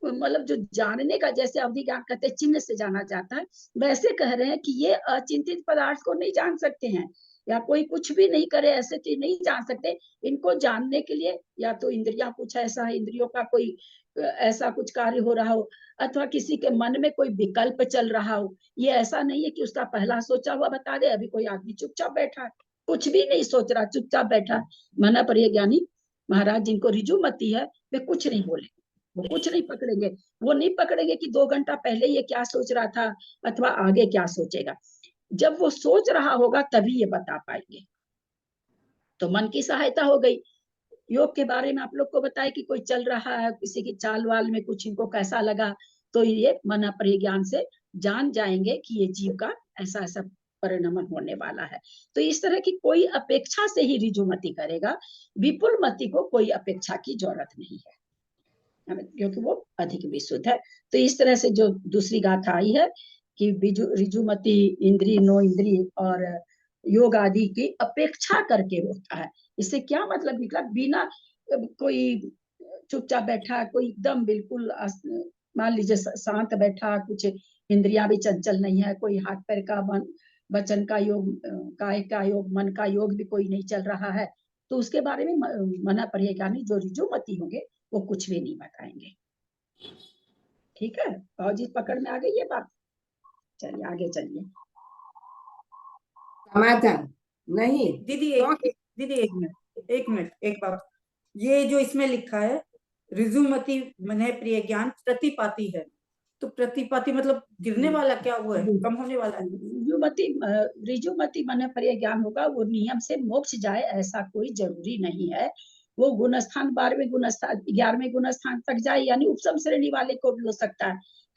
मतलब जो जानने का, जैसे अवधि ज्ञान कहते हैं चिन्ह से जाना जाता है, वैसे कह रहे हैं कि ये अचिंतित पदार्थ को नहीं जान सकते हैं, या कोई कुछ भी नहीं करे ऐसे चीज नहीं जान सकते। इनको जानने के लिए या तो इंद्रियां कुछ ऐसा है, इंद्रियों का कोई ऐसा कुछ कार्य हो रहा हो, अथवा किसी के मन में कोई विकल्प चल रहा हो। ये ऐसा नहीं है कि उसका पहला सोचा हुआ बता दे। अभी कोई आदमी चुपचाप बैठा है, कुछ भी नहीं सोच रहा, चुपचाप बैठा। मना पर ज्ञानी महाराज जिनको रिजुमति है वे कुछ नहीं बोले, वो कुछ नहीं पकड़ेंगे। वो नहीं पकड़ेंगे कि 2 घंटा पहले ये क्या सोच रहा था अथवा आगे क्या सोचेगा। जब वो सोच रहा होगा तभी ये बता पाएंगे। तो मन की सहायता हो गई। योग के बारे में आप लोग को बताया कि कोई चल रहा है, किसी की चाल वाल में कुछ इनको कैसा लगा, तो ये मन परिज्ञान से जान जाएंगे कि ये जीव का ऐसा ऐसा परिणमन होने वाला है। तो इस तरह की कोई अपेक्षा से ही रिजुमति करेगा, विपुल मति को कोई अपेक्षा की जरूरत नहीं है, क्योंकि वो अधिक विशुद्ध है। तो इस तरह से जो दूसरी गाथा आई है कि रिजुमति इंद्री नो इंद्री और योग आदि की अपेक्षा करके होता है। इससे क्या मतलब निकला? बिना कोई चुपचाप बैठा, कोई एकदम बिल्कुल मान लीजिए शांत बैठा, कुछ इंद्रियां भी चंचल नहीं है, कोई हाथ पैर का मन वचन का योग, काय का योग, मन का योग भी कोई नहीं चल रहा है, तो उसके बारे में मना परिज्ञानी जो रिजुमति होंगे वो कुछ भी नहीं बताएंगे। ठीक है, और जी पकड़ में आ गई ये बात। चलिए आगे चलिए। समाधान नहीं दीदी एक मिनट एक बात, ये जो इसमें लिखा है रिजुमति मन प्रिय ज्ञान प्रतिपाती है, तो प्रतिपाती मतलब गिरने वाला क्या हुआ है, कम होने वाला है? रिजुमति मन प्रिय ज्ञान होगा, वो नियम से मोक्ष जाए ऐसा कोई जरूरी नहीं है। वो गुणस्थान 12वें गुणस्थान 11वें गुणस्थान तक जाए, यानी उपसम श्रेणी वाले को भी हो सकता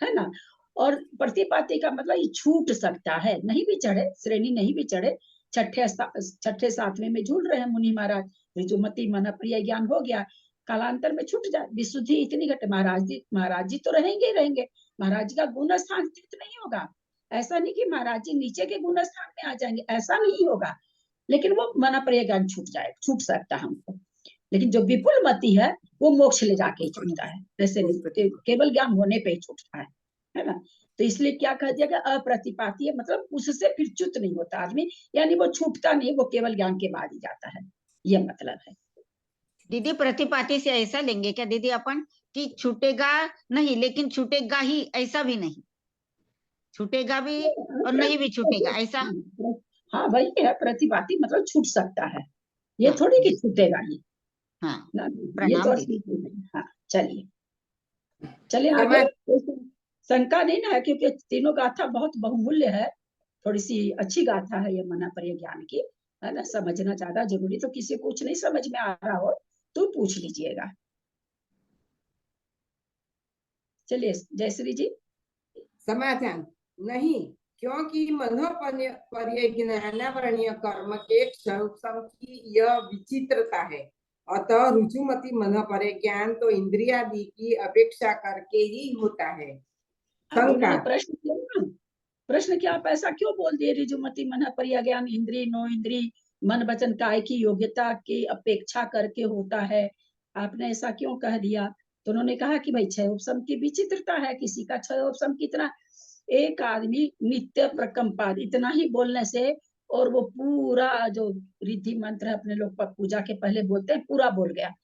है ना। और प्रतिपाती का मतलब ये छूट सकता है, नहीं भी चढ़े, श्रेणी नहीं भी चढ़े, छठे 7वें में झूल रहे हैं मुनि महाराज, रिजुमति मन प्रिय ज्ञान हो गया, कालांतर में छूट जाए, विशुद्धि इतनी घटे, महाराज जी तो रहेंगे ही रहेंगे, महाराज जी का गुण स्थान नहीं होगा। ऐसा नहीं कि महाराज जी नीचे के गुण स्थान में आ जाएंगे, ऐसा नहीं होगा, लेकिन वो मना प्रिय ज्ञान छूट सकता है हमको। लेकिन जो विपुल मति है वो मोक्ष ले जाके ही छूटता है, जैसे केवल ज्ञान होने पे ही छूटता है ना। तो इसलिए क्या कह दिया गया, अप्रतिपाती है, मतलब उससे फिर च्युत नहीं होता आदमी, यानी वो छूटता नहीं, वो केवल ज्ञान के बाद ही जाता है, ये मतलब है। दीदी प्रतिपाती से ऐसा लेंगे क्या दीदी अपन कि छूटेगा नहीं लेकिन छूटेगा ही, ऐसा भी नहीं, छूटेगा भी और नहीं भी छूटेगा, ऐसा? हाँ वही है, प्रतिपाती मतलब छूट सकता है, ये थोड़ी कि छूटेगा ही। हाँ, ये तो असली नहीं। हाँ चलिए आगे। शंका नहीं ना है, क्योंकि तीनों गाथा बहुत बहुमूल्य है, थोड़ी सी अच्छी गाथा है ये मना प्रिय ज्ञान की, है ना। समझना ज्यादा जरूरी, तो किसी को कुछ नहीं समझ में आ रहा हो तो पूछ लीजिएगा। चलिए जयश्री जी। समाधान नहीं, क्योंकि मनोपर्यज्ञानवर्णीय कर्म के क्षयोपम की यह विचित्रता है, अतः रुजुमति मनोपर्यज्ञान तो इंद्रियादि की अपेक्षा करके ही होता है। शंका, प्रश्न क्या, आप ऐसा क्यों बोल दिए? रिजुमति मन परिज्ञान इंद्री नो इंद्री मन वचन काय की योग्यता की अपेक्षा करके होता है, आपने ऐसा क्यों कह दिया? तो उन्होंने कहा कि भाई क्षय उपशम की विचित्रता है, किसी का क्षय उपशम कितना, एक आदमी नित्य प्रकंपाद इतना ही बोलने से, और वो पूरा जो रिद्धि मंत्र अपने लोग पूजा के पहले बोलते हैं पूरा बोल गया,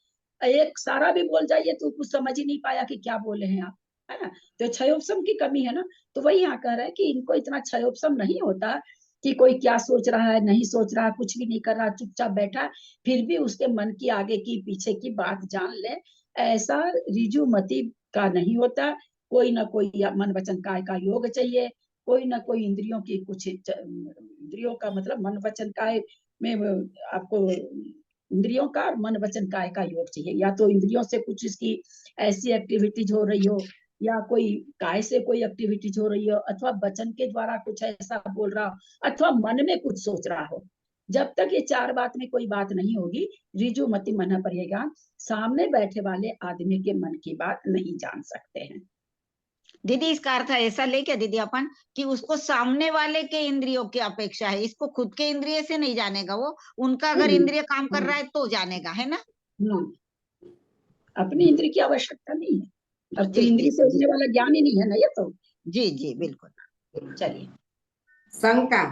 एक सारा भी बोल जाइए तो कुछ समझ ही नहीं पाया कि क्या बोले हैं आप, है ना। तो क्षयोपशम की कमी है ना। तो वही यहाँ कह रहा है कि इनको इतना क्षयोपशम नहीं होता कि कोई क्या सोच रहा है, नहीं सोच रहा, कुछ भी नहीं कर रहा, चुपचाप बैठा, फिर भी उसके मन की आगे की पीछे की बात जान ले, ऐसा रिजुमति का नहीं होता। कोई ना कोई मन वचन काय का योग चाहिए, कोई ना कोई इंद्रियों की कुछ, इंद्रियों का मतलब मन वचन काय में आपको इंद्रियों का मन वचन काय का योग चाहिए, या तो इंद्रियों से कुछ इसकी ऐसी एक्टिविटीज हो रही हो, या कोई काय से कोई एक्टिविटीज हो रही हो, अथवा वचन के द्वारा कुछ ऐसा बोल रहा हो, अथवा मन में कुछ सोच रहा हो। जब तक ये 4 बात में कोई बात नहीं होगी, रिजुमति मन परिज्ञान सामने बैठे वाले आदमी के मन की बात नहीं जान सकते हैं। दीदी इसका अर्थ ऐसा ले क्या दीदी अपन कि उसको सामने वाले के इंद्रियों की अपेक्षा है, इसको खुद के इंद्रिय से नहीं जानेगा, वो उनका अगर इंद्रिय काम कर रहा है तो जानेगा, है ना। अपनी इंद्रिय की आवश्यकता नहीं है, अब तो जी, इंद्रिय जी, से होने वाला ज्ञान ही नहीं है ना ये तो। जी जी बिल्कुल। चलिए, शंका,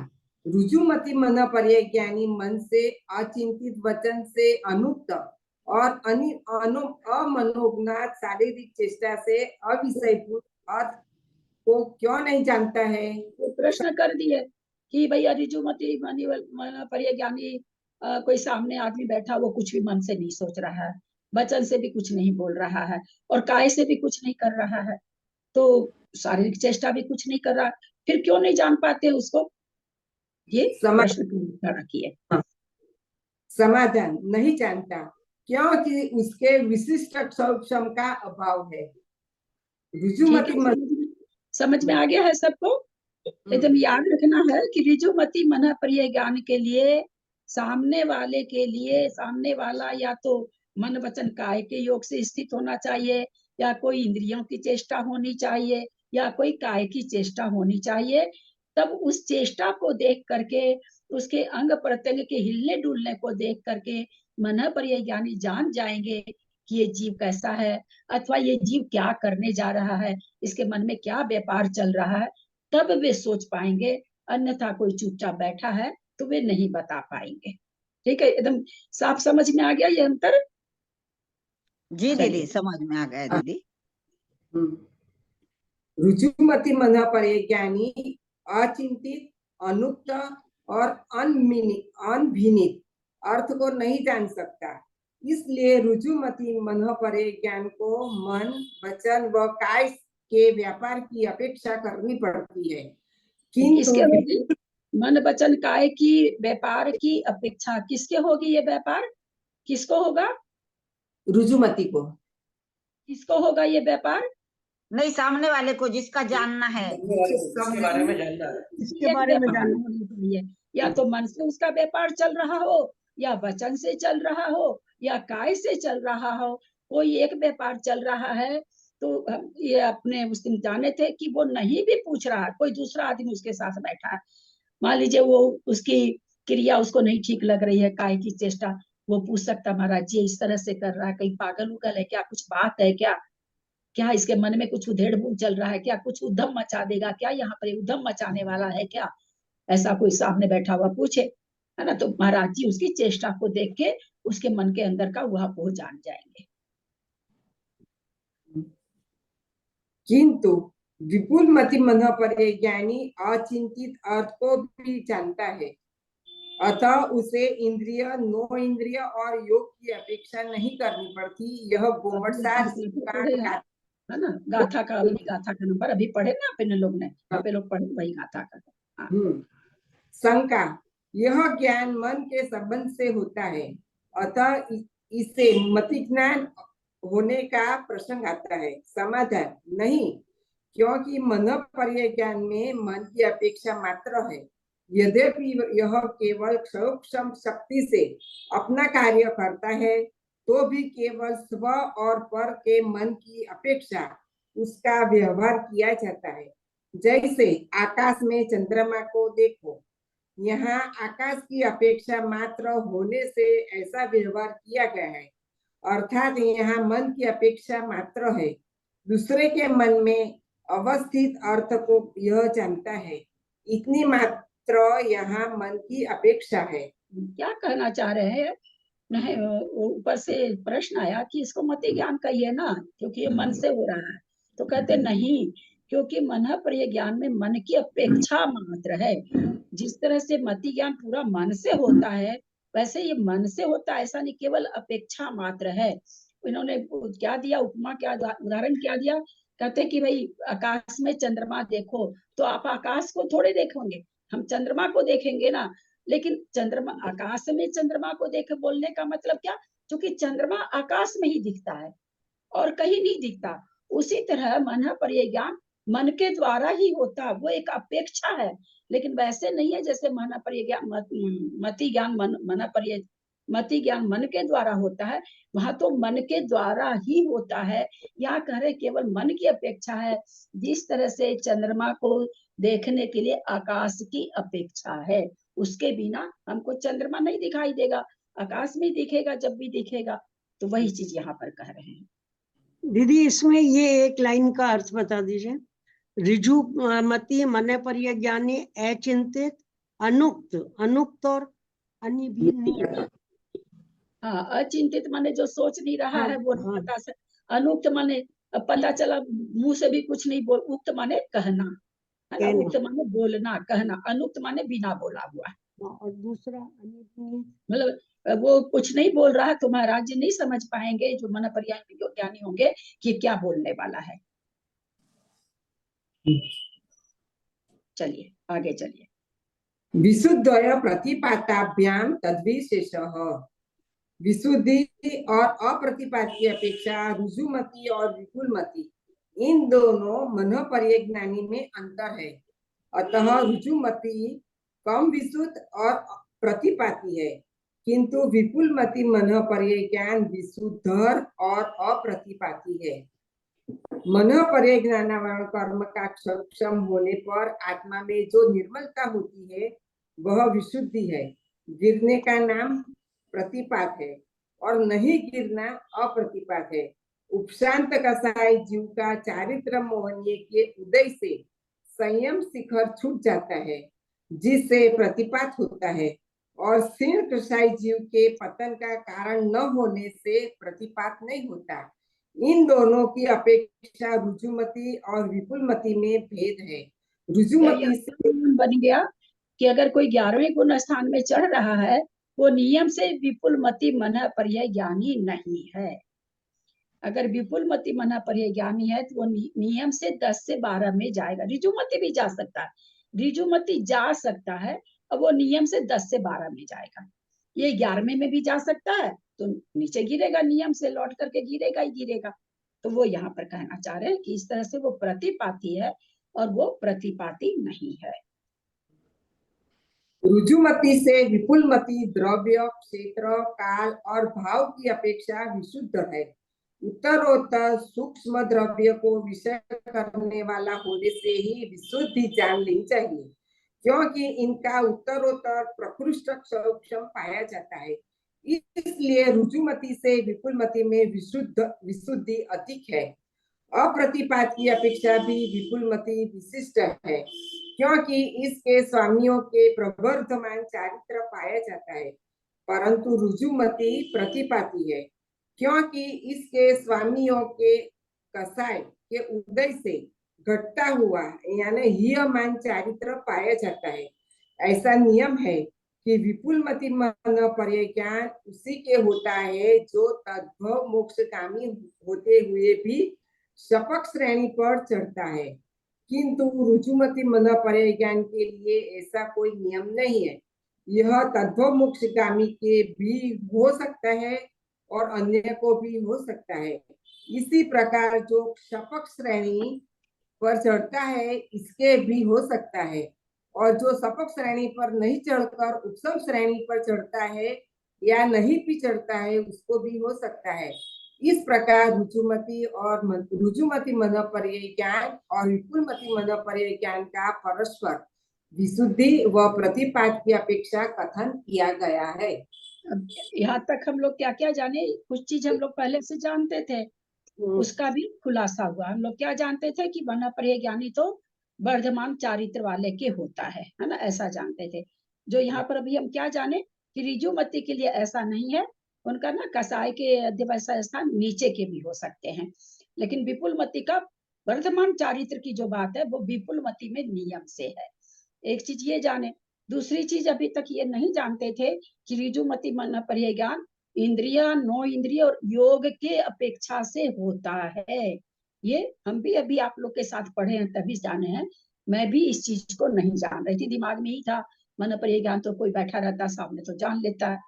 रुजुमति मन परिज्ञानी मन से अचिंतित वचन से अनुक्त और अमनोज्ञात शारीरिक चेष्टा से अविषयभूत अर्थ को क्यों नहीं जानता है? वो प्रश्न कर दिए कि भैया रिजुमति मन परिज्ञानी, कोई सामने आदमी बैठा, वो कुछ भी मन से नहीं सोच रहा है, वचन से भी कुछ नहीं बोल रहा है, और काय से भी कुछ नहीं कर रहा है, तो शारीरिक चेष्टा भी कुछ नहीं कर रहा, फिर क्यों नहीं जान पाते उसको? ये प्रश्न खड़ा किए। समाधान, नहीं जानता क्योंकि उसके विशिष्ट क्षम का अभाव है। ठीक रुजुमति है, समझ में आ गया है सबको? एकदम याद रखना है कि रिजुमति मन प्रिय ज्ञान के लिए सामने वाले के लिए, सामने वाला या तो मन वचन काय के योग से स्थित होना चाहिए, या कोई इंद्रियों की चेष्टा होनी चाहिए, या कोई काय की चेष्टा होनी चाहिए। तब उस चेष्टा को देख करके, उसके अंग प्रत्यंग के हिलने डुलने को देख करके मन प्रिय ज्ञानी जान जाएंगे कि ये जीव कैसा है, अथवा ये जीव क्या करने जा रहा है, इसके मन में क्या व्यापार चल रहा है, तब वे सोच पाएंगे। अन्यथा कोई चुपचाप बैठा है तो वे नहीं बता पाएंगे। ठीक है, एकदम साफ समझ में आ गया ये अंतर? जी चलिए। दीदी समझ में आ गया दीदी। रुजुमति मन परिज्ञानी अचिंतित, अनुक्त और अनभिनित अर्थ को नहीं जान सकता, इसलिए रुजुमति मन परिज्ञान को मन वचन व काय के व्यापार की अपेक्षा करनी पड़ती है। किसके किंतु होगी? मन वचन काय की व्यापार की अपेक्षा किसके होगी? ये व्यापार किसको होगा? रुजुमति को। किसको होगा ये व्यापार? नहीं, सामने वाले को जिसका जानना है। इसके बारे में जानना है। इसके एक बारे में व्यापार जानना। होनी चाहिए, या तो मन से उसका व्यापार चल रहा हो, या वचन से चल रहा हो, या काय से चल रहा हो, कोई एक व्यापार चल रहा है। तो ये अपने उस दिन जाने थे कि वो नहीं भी पूछ रहा, कोई दूसरा आदमी उसके साथ बैठा है, मान लीजिए वो उसकी क्रिया उसको नहीं ठीक लग रही है, काय की चेष्टा, वो पूछ सकता महाराज जी इस तरह से कर रहा है, कहीं पागल उगल है क्या, कुछ बात है क्या, क्या इसके मन में कुछ उधेड़ बुन चल रहा है क्या, कुछ उद्यम मचा देगा क्या, यहाँ पर उद्यम मचाने वाला है क्या, ऐसा कोई सामने बैठा हुआ पूछे, है ना, तो महाराज जी उसकी चेष्टा को देख के उसके मन के अंदर का वह को जान जाएंगे। किंतु विपुल मति मन परिज्ञानी अचिंतित अर्थ को भी जानता है, अतः उसे इंद्रिय, नो इंद्रिय और योग की अपेक्षा नहीं करनी पड़ती। यह गोमटसार है ना, गाथा का, अभी गाथा का नंबर अभी पढ़े ना अपने लोग ने, आप लोग पढ़े वही गाथा का। शंका, यह ज्ञान मन के संबंध से होता है, अतः इससे मति ज्ञान होने का प्रसंग आता है। समाधान, नहीं, क्योंकि मन परिज्ञान में मन की अपेक्षा मात्र है। यद्यपि यह केवल क्षयोक्षम शक्ति से अपना कार्य करता है, तो भी केवल स्व और पर के मन की अपेक्षा उसका व्यवहार किया जाता है। जैसे आकाश में चंद्रमा को देखो, यहाँ आकाश की अपेक्षा मात्र होने से ऐसा व्यवहार किया गया है, अर्थात यहाँ मन की अपेक्षा मात्र है, दूसरे के मन में अवस्थित अर्थ को यह जानता है, इतनी मात्र यहाँ मन की अपेक्षा है। क्या कहना चाह रहे हैं? नहीं, ऊपर से प्रश्न आया कि इसको मति ज्ञान कहिए ना, क्योंकि ये मन से हो रहा है, तो कहते नहीं, क्योंकि मन प्रिय ज्ञान में मन की अपेक्षा मात्र है। जिस तरह से मति ज्ञान पूरा मन से होता है, वैसे ये मन से होता है, ऐसा नहीं, केवल अपेक्षा मात्र है। इन्होंने क्या दिया उपमा, क्या उदाहरण क्या दिया, कहते कि भाई आकाश में चंद्रमा देखो, तो आप आकाश को थोड़े देखेंगे, हम चंद्रमा को देखेंगे ना। लेकिन चंद्रमा, आकाश में चंद्रमा को देख बोलने का मतलब क्या, क्योंकि चंद्रमा आकाश में ही दिखता है और कहीं नहीं दिखता। उसी तरह मन परिय ज्ञान मन के द्वारा ही होता, वो एक अपेक्षा है, लेकिन वैसे नहीं है जैसे मन परिय ज्ञान, मति ज्ञान मन परिय, मति ज्ञान मन के द्वारा होता है, वहां तो मन के द्वारा ही होता है। यहाँ कह रहे केवल मन की अपेक्षा है, जिस तरह से चंद्रमा को देखने के लिए आकाश की अपेक्षा है, उसके बिना हमको चंद्रमा नहीं दिखाई देगा, आकाश में दिखेगा जब भी दिखेगा। तो वही चीज यहाँ पर कह रहे हैं। दीदी इसमें ये एक लाइन का अर्थ बता दीजिए। ऋजु मति मन परिज्ञानी अचिंतित अनुक्त, अनुक्त और अनिभिनित। हाँ, अचिंतित माने जो सोच नहीं रहा हाँ, है वो नहीं हाँ। बता सकता। अनुक्त माने पता चला मुंह से भी कुछ नहीं बोल। उक्त माने कहना, है ना। कहना। उक्त माने बोलना, कहना। अनुक्त माने बिना बोला हुआ। और दूसरा अनिभिनित। मतलब वो कुछ नहीं बोल रहा है तो महाराज जी नहीं समझ पाएंगे जो मन ज्ञानी होंगे कि क्या बोलने वाला है। चलिए आगे चलिए। विशुद्धय प्रतिपाताभ्याम तद्विशेषः। विशुद्धि और अप्रतिपात की अपेक्षा रुजुमति और विपुलमति, इन दोनों मन परिज्ञानी में अंतर है। अतः रुजुमति कम विशुद्ध और प्रतिपाती है, किंतु विपुलमति मन परिज्ञान विशुद्ध और अप्रतिपाती है। मन परिज्ञान कर्म का सक्षम होने पर आत्मा में जो निर्मलता होती है वह विशुद्धि है। गिरने का नाम प्रतिपात है और नहीं गिरना अप्रतिपात है। उपशांत कसाई जीव का चारित्र मोहनीय के उदय से संयम शिखर छूट जाता है, जिससे प्रतिपात होता है, और शीर्ण कसाई जीव के पतन का कारण न होने से प्रतिपात नहीं होता। इन दोनों की अपेक्षा रुजुमति और विपुलमति में भेद है। रुजुमति से बन गया कि अगर कोई 11वें गुण स्थान में चढ़ रहा है वो नियम से विपुलमति मन पर्याय ज्ञानी नहीं है। अगर विपुलमति मन पर्याय ज्ञानी है तो वो नियम से 10 से 12 में जाएगा। रिजुमति भी जा सकता है, रिजुमति जा सकता है, अब वो नियम से 10 से 12 में जाएगा। ये 11वें में भी जा सकता है तो नीचे गिरेगा, नियम से लौट करके गिरेगा ही गिरेगा। तो वो यहाँ पर कहना चाह रहे हैं कि इस तरह से वो प्रतिपाती है और वो प्रतिपाती नहीं है। रुजुमति से विपुलमति द्रव्य, क्षेत्र, काल और भाव की अपेक्षा विशुद्ध है। उत्तरोत्तर सूक्ष्म द्रव्य को विषय करने वाला होने से ही विशुद्धि जान लेनी चाहिए, क्योंकि इनका उत्तरोत्तर प्रकृष्ट सूक्ष्म पाया जाता है। इसलिए रुजुमति से विपुलमति में विशुद्धि अधिक है। अप्रतिपात की अपेक्षा भी विपुलमति विशिष्ट है, क्योंकि इसके स्वामियों के प्रवर्धमान चारित्र पाया जाता है, परंतु रुजुमति प्रतिपाती है, क्योंकि इसके स्वामियों के कसाय के उदय से घटता हुआ यानी हीयमान चारित्र पाया जाता है। ऐसा नियम है कि विपुलमति मन परिज्ञान उसी के होता है जो तद्भव मोक्षगामी होते हुए भी शपक श्रेणी पर चढ़ता है, किंतु रुजुमति मन परिज्ञान के लिए ऐसा कोई नियम नहीं है। यह तद्भव मोक्षगामी के भी हो सकता है और अन्य को भी हो सकता है। इसी प्रकार जो शपक श्रेणी पर चढ़ता है इसके भी हो सकता है, और जो शपक श्रेणी पर नहीं चढ़कर उपसम श्रेणी पर चढ़ता है या नहीं भी चढ़ता है उसको भी हो सकता है। इस प्रकार रुजुमति मन परिज्ञान और विपुलमति मन परिज्ञान का परस्पर विशुद्धि व प्रतिपात की अपेक्षा कथन किया गया है। यहाँ तक हम लोग क्या क्या जाने, कुछ चीज हम लोग पहले से जानते थे, उसका भी खुलासा हुआ। हम लोग क्या जानते थे कि मन पर्याय ज्ञानी तो वर्धमान चारित्र वाले के होता है ना, ऐसा जानते थे। जो यहाँ पर अभी हम क्या जाने कि रिजुमति के लिए ऐसा नहीं है, उनका ना कसाय के अध्यवसाय स्थान नीचे के भी हो सकते हैं, लेकिन विपुलमति का वर्धमान चारित्र की जो बात है वो विपुलमति में नियम से है। एक चीज ये जाने। दूसरी चीज अभी तक ये नहीं जानते थे कि रिजुमति मन पर्याय ज्ञान इंद्रिय, नो इंद्रिय और योग के अपेक्षा से होता है। ये हम भी अभी आप लोग के साथ पढ़े हैं तभी जाने हैं। मैं भी इस चीज को नहीं जान रही थी, दिमाग में ही था मन पर्याय ज्ञान तो कोई बैठा रहता सामने तो जान लेता है।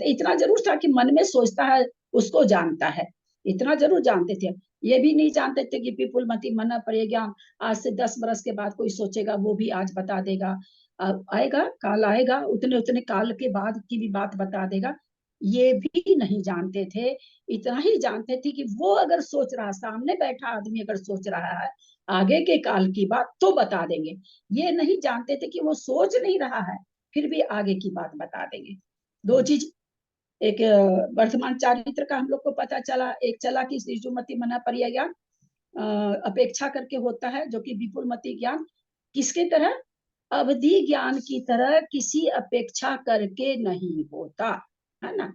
इतना जरूर था कि मन में सोचता है उसको जानता है, इतना जरूर जानते थे। ये भी नहीं जानते थे कि विपुलमति मन पर्याय ज्ञान आज से 10 बरस के बाद कोई सोचेगा वो भी आज बता देगा। अब आएगा काल, आएगा उतने काल के बाद की भी बात बता देगा। ये भी नहीं जानते थे। इतना ही जानते थे कि वो अगर सोच रहा, सामने बैठा आदमी अगर सोच रहा है आगे के काल की बात तो बता देंगे। ये नहीं जानते थे कि वो सोच नहीं रहा है फिर भी आगे की बात बता देंगे। दो चीज एक वर्तमान चारित्र का हम लोग को पता चला। एक चला कि ऋजुमति मना पर्याज्ञान अपेक्षा करके होता है, जो कि विपुलमति ज्ञान किसके तरह, अवधि ज्ञान की तरह किसी अपेक्षा करके नहीं होता है ना।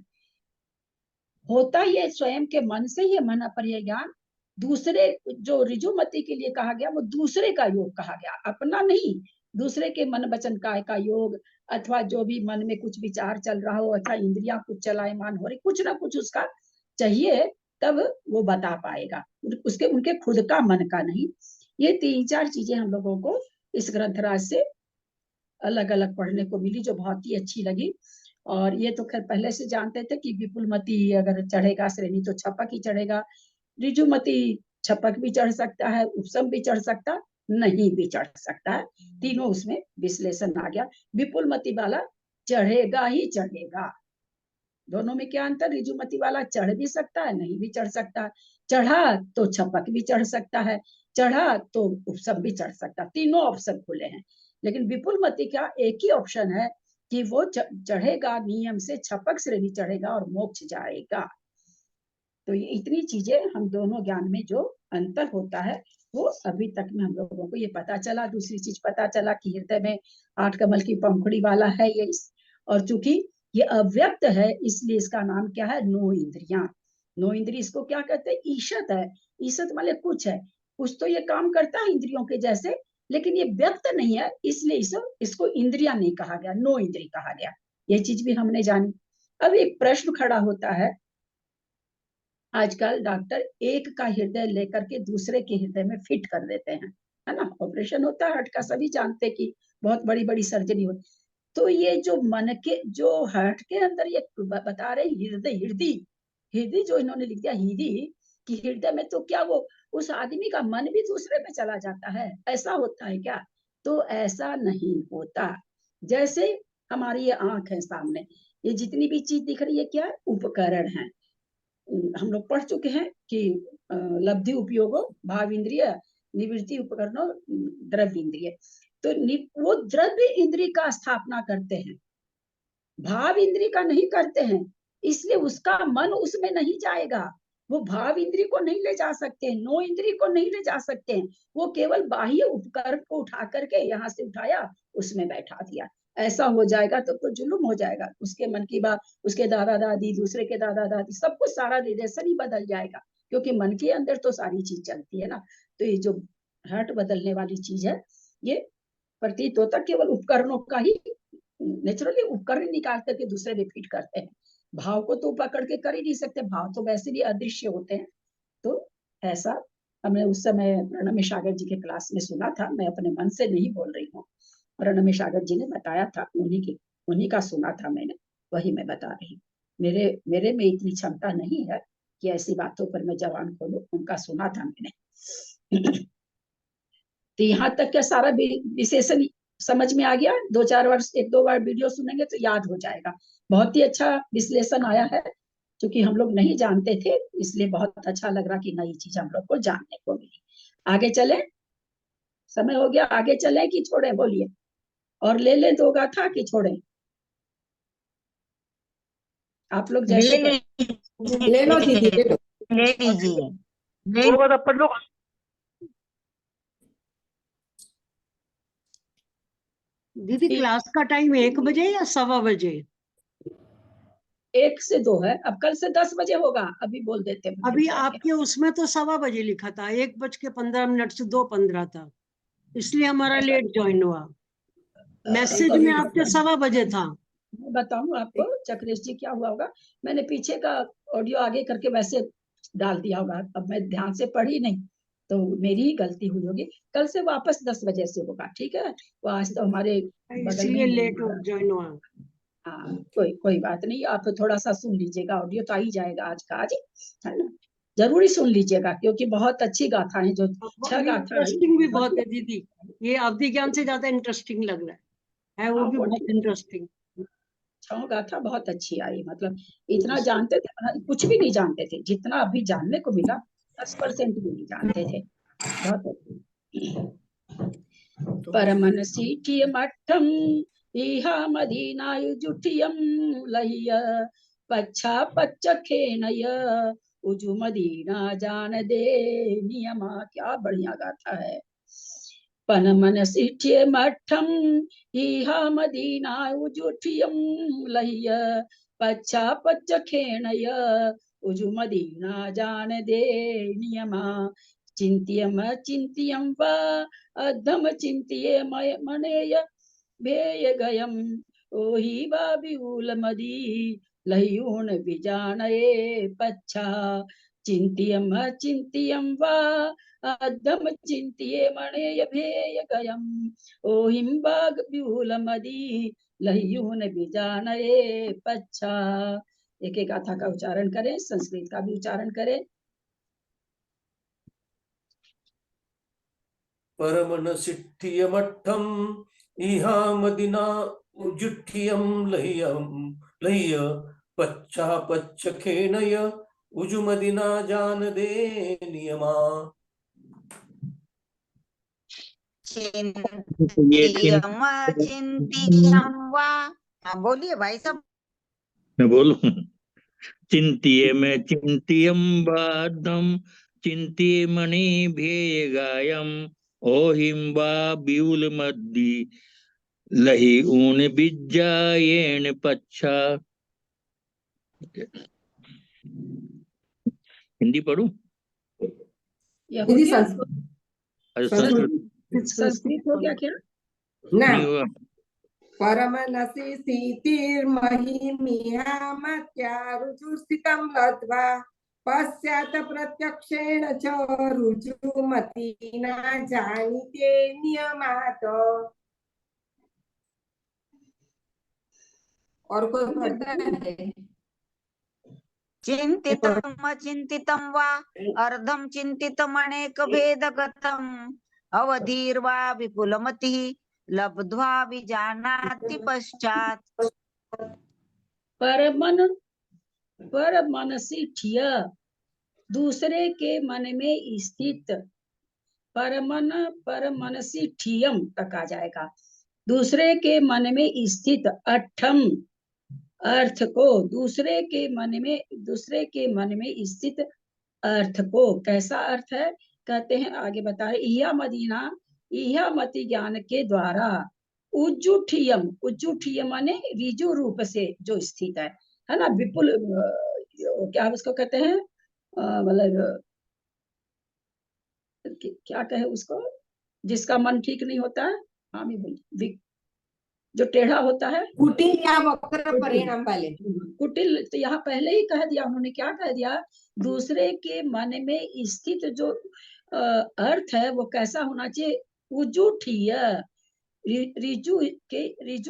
होता ये स्वयं के मन से ही मन अपर्य ज्ञान। दूसरे जो ऋजुमति के लिए कहा गया वो दूसरे का योग कहा गया, अपना नहीं, दूसरे के मन वचन काय का योग, अथवा जो भी मन में कुछ विचार चल रहा हो, अथवा इंद्रियां कुछ चलायमान हो रही, कुछ ना कुछ उसका चाहिए, तब वो बता पाएगा, उसके उनके खुद का मन का नहीं। ये 3-4 चीजें हम लोगों को इस ग्रंथराज से अलग अलग पढ़ने को मिली, जो बहुत ही अच्छी लगी। और ये तो खैर पहले से जानते थे कि विपुलमति अगर चढ़ेगा श्रेणी तो छपक ही चढ़ेगा, ऋजुमति छपक भी चढ़ सकता है, उपसम भी चढ़ सकता, नहीं भी चढ़ सकता है, तीनों उसमें विश्लेषण आ गया। विपुलमति वाला चढ़ेगा ही चढ़ेगा। दोनों में क्या अंतर, ऋजुमति वाला चढ़ भी सकता है, नहीं भी चढ़ सकता, चढ़ा तो छपक भी चढ़ सकता है, चढ़ा तो उपसम भी चढ़ सकता, तीनों ऑप्शन खुले हैं। लेकिन विपुलमति का एक ही ऑप्शन है कि वो चढ़ेगा नियम से, छपक श्रेणी चढ़ेगा और मोक्ष जाएगा। तो ये इतनी चीजें हम दोनों ज्ञान में जो अंतर होता है वो अभी तक में हम लोगों को ये पता चला। दूसरी चीज पता चला कि हृदय में 8 कमल की पंखुड़ी वाला है ये, और चूंकि ये अव्यक्त है इसलिए इसका नाम क्या है, नो इंद्रियां। नो इंद्रिय इसको क्या कहते हैं, ईशत है। ईशत वाले कुछ है, कुछ तो ये काम करता है इंद्रियों के जैसे, लेकिन ये व्यक्त नहीं है, इसलिए इसको इंद्रिया नहीं कहा गया, नो इंद्रिय कहा गया। ये चीज भी हमने जानी। अब एक प्रश्न खड़ा होता है, आजकल डॉक्टर एक का हृदय लेकर के दूसरे के हृदय में फिट कर देते हैं, है ना। ऑपरेशन होता है हार्ट का, सभी जानते हैं कि बहुत बड़ी बड़ी सर्जरी होती। तो ये जो मन के, जो हार्ट के अंदर ये बता रहे हृदय, हृदय जो इन्होंने लिख दिया हृदय कि हृदय में, तो क्या वो उस आदमी का मन भी दूसरे में चला जाता है, ऐसा होता है क्या? तो ऐसा नहीं होता। जैसे हमारी ये आंख है सामने, ये जितनी भी चीज दिख रही है क्या, उपकरण है। हम लोग पढ़ चुके हैं कि लब्धि उपयोगो भाव इंद्रिय, निवृत्ति उपकरणों द्रव्य इंद्रिय। तो वो द्रव्य इंद्रिय का स्थापना करते हैं, भाव इंद्रिय का नहीं करते हैं, इसलिए उसका मन उसमें नहीं जाएगा। वो भाव इंद्रिय को नहीं ले जा सकते, नो इंद्रिय को नहीं ले जा सकते हैं। वो केवल बाह्य उपकरण को उठा करके यहाँ से उठाया, उसमें बैठा दिया। ऐसा हो जाएगा तो जुल्म हो जाएगा। उसके मन की बात, उसके दादा दादी, दूसरे के दादा दादी, सब कुछ सारा रिलेशन ही बदल जाएगा, क्योंकि मन के अंदर तो सारी चीज चलती है ना। तो ये जो हट बदलने वाली चीज है, ये प्रतीत होता केवल उपकरणों का ही, नेचुरली उपकरण निकाल करके दूसरे में फिट करते हैं। भाव को तो पकड़ के कर ही नहीं सकते, भाव तो वैसे भी अदृश्य होते हैं। तो ऐसा हमने उस समय प्रणमेश सागर जी के क्लास में सुना था, मैं अपने मन से नहीं बोल रही हूँ, प्रणमेश सागर जी ने बताया था, उन्हीं का सुना था मैंने, वही मैं बता रही हूँ। मेरे में इतनी क्षमता नहीं है कि ऐसी बातों पर मैं जबान खोलूं, उनका सुना था मैंने। तो यहाँ तक का सारा विशेषण समझ में आ गया। 2-4 बार, 1-2 बार वीडियो सुनेंगे तो याद हो जाएगा। बहुत ही अच्छा विश्लेषण आया है, क्योंकि हम लोग नहीं जानते थे, इसलिए बहुत अच्छा लग रहा कि नई चीज हम लोग को जानने को मिली। आगे चले, समय हो गया, आगे चले कि छोड़े, बोलिए। और ले 2 गाथा कि छोड़े, आप लोग जैसे ले लो दीदी, ले लो। ले लीजिए। दो बार पढ़ लो। दीदी क्लास का टाइम 1 बजे या 1:15 बजे? 1 से 2 है, अब कल से 10 बजे होगा, अभी बोल देते हैं। अभी आपके उसमें तो 1:15 बजे लिखा था, 1:15 से 2:15 था, इसलिए हमारा लेट ज्वाइन हुआ। मैसेज में आपके 1:15 बजे था। मैं बताऊं आपको चक्रेश जी क्या हुआ होगा, मैंने पीछे का ऑडियो आगे करके वैसे डाल दिया होगा, अब मैं ध्यान से पढ़ी नहीं, तो मेरी ही गलती हुई होगी। कल से वापस 10 बजे से होगा, ठीक है। वो आज तो हमारे इसलिए लेट ज्वाइन हुआ। हाँ, कोई बात नहीं, आप थोड़ा सा सुन लीजिएगा, ऑडियो तो आ ही जाएगा आज का आज, है ना। जरूरी सुन लीजिएगा, क्योंकि बहुत अच्छी गाथा है, जो 6 गाथा इंटरेस्टिंग भी बहुत है दीदी, ये अवधि ज्ञान से ज्यादा इंटरेस्टिंग लग रहा है वो भी बहुत इंटरेस्टिंग। 6 गाथा बहुत अच्छी आई, मतलब इतना जानते थे, कुछ भी नहीं जानते थे, जितना अभी जानने को मिला 10% भी नहीं जानते थे। बहुत परमनसीठिय मठम इहा मदीनायु जुठियम लहिया पच्छा पच्च खेनय उजुमदीना जान दे नियमा। क्या बढ़िया गाथा है। पन मन सिठ्ये मठम इहा मदीना उजुठियम लह्य पच्छा पच्च खेनय उजुमदीना जान दे नियमा। चिंत्यम चिंत्यम वा अधम चिंत्ये मनेय भेय गयम ओहि वा विउल मदी लह्यून विजानये पच्छा। चिंत्यम चिंत्यम वा अधम चिंत्ये मणेय भेय गयम ओहिम बाग विउल मदी लह्यून विजानये पच्छा। एक एक गाथा का उच्चारण करें, संस्कृत का भी उच्चारण करें। परमन सिद्धियमठम इहा मदिना उजुठ्यम लह्य पच्छा पच्च खेनय उजुमदिना जान दे नियमा। चिंत्यम चिंत्यम वा। हाँ, बोलिए भाई साहब। मैं बोलूं? चिंत्य में चिंत्यम बादम चिंत्य मणि भेगायम ओहिम वा बिउल मद्दी लही ऊन बिज्जायेन पच्छा। हिंदी पढ़ूं? यह हो दीदी गया। संस्कृत संस्कृत हो गया क्या? ना। नहीं हुआ। परमनसि सीतिर्महिमिहा मत्या रुजुस्थितं लब्ध्वा पश्चात् प्रत्यक्षेण च रुजुमतीना जानीते नियमात्। और कोई पढ़ता है? चिंतितम अचिंतितम वा अर्धम चिंतितम अनेक भेदगतम अवधीर्वा विपुलमति लब्ध्वा विजानाति पश्चात्। परमन पर मनसी ठिय, दूसरे के मन में स्थित। परमन पर मनसी ठियम तक आ जाएगा। दूसरे के मन में स्थित अठम अर्थ को, दूसरे के मन में स्थित अर्थ को। कैसा अर्थ है कहते हैं, आगे बता रहे। इहा मदीना, इहा मति ज्ञान के द्वारा उज्जुठियम, उज्जुठियम माने रिजु रूप से जो स्थित है ना। विपुल क्या उसको कहते हैं, मतलब क्या कहे उसको, जिसका मन ठीक नहीं होता है। हाँ मैं बोली, जो टेढ़ा होता है, कुटिल या वक्र परिणाम वाले। कुटिल तो यहाँ पहले ही कह दिया उन्होंने। क्या कह दिया? दूसरे के मन में स्थित जो अर्थ है वो कैसा होना चाहिए? उजुठीय, रिजु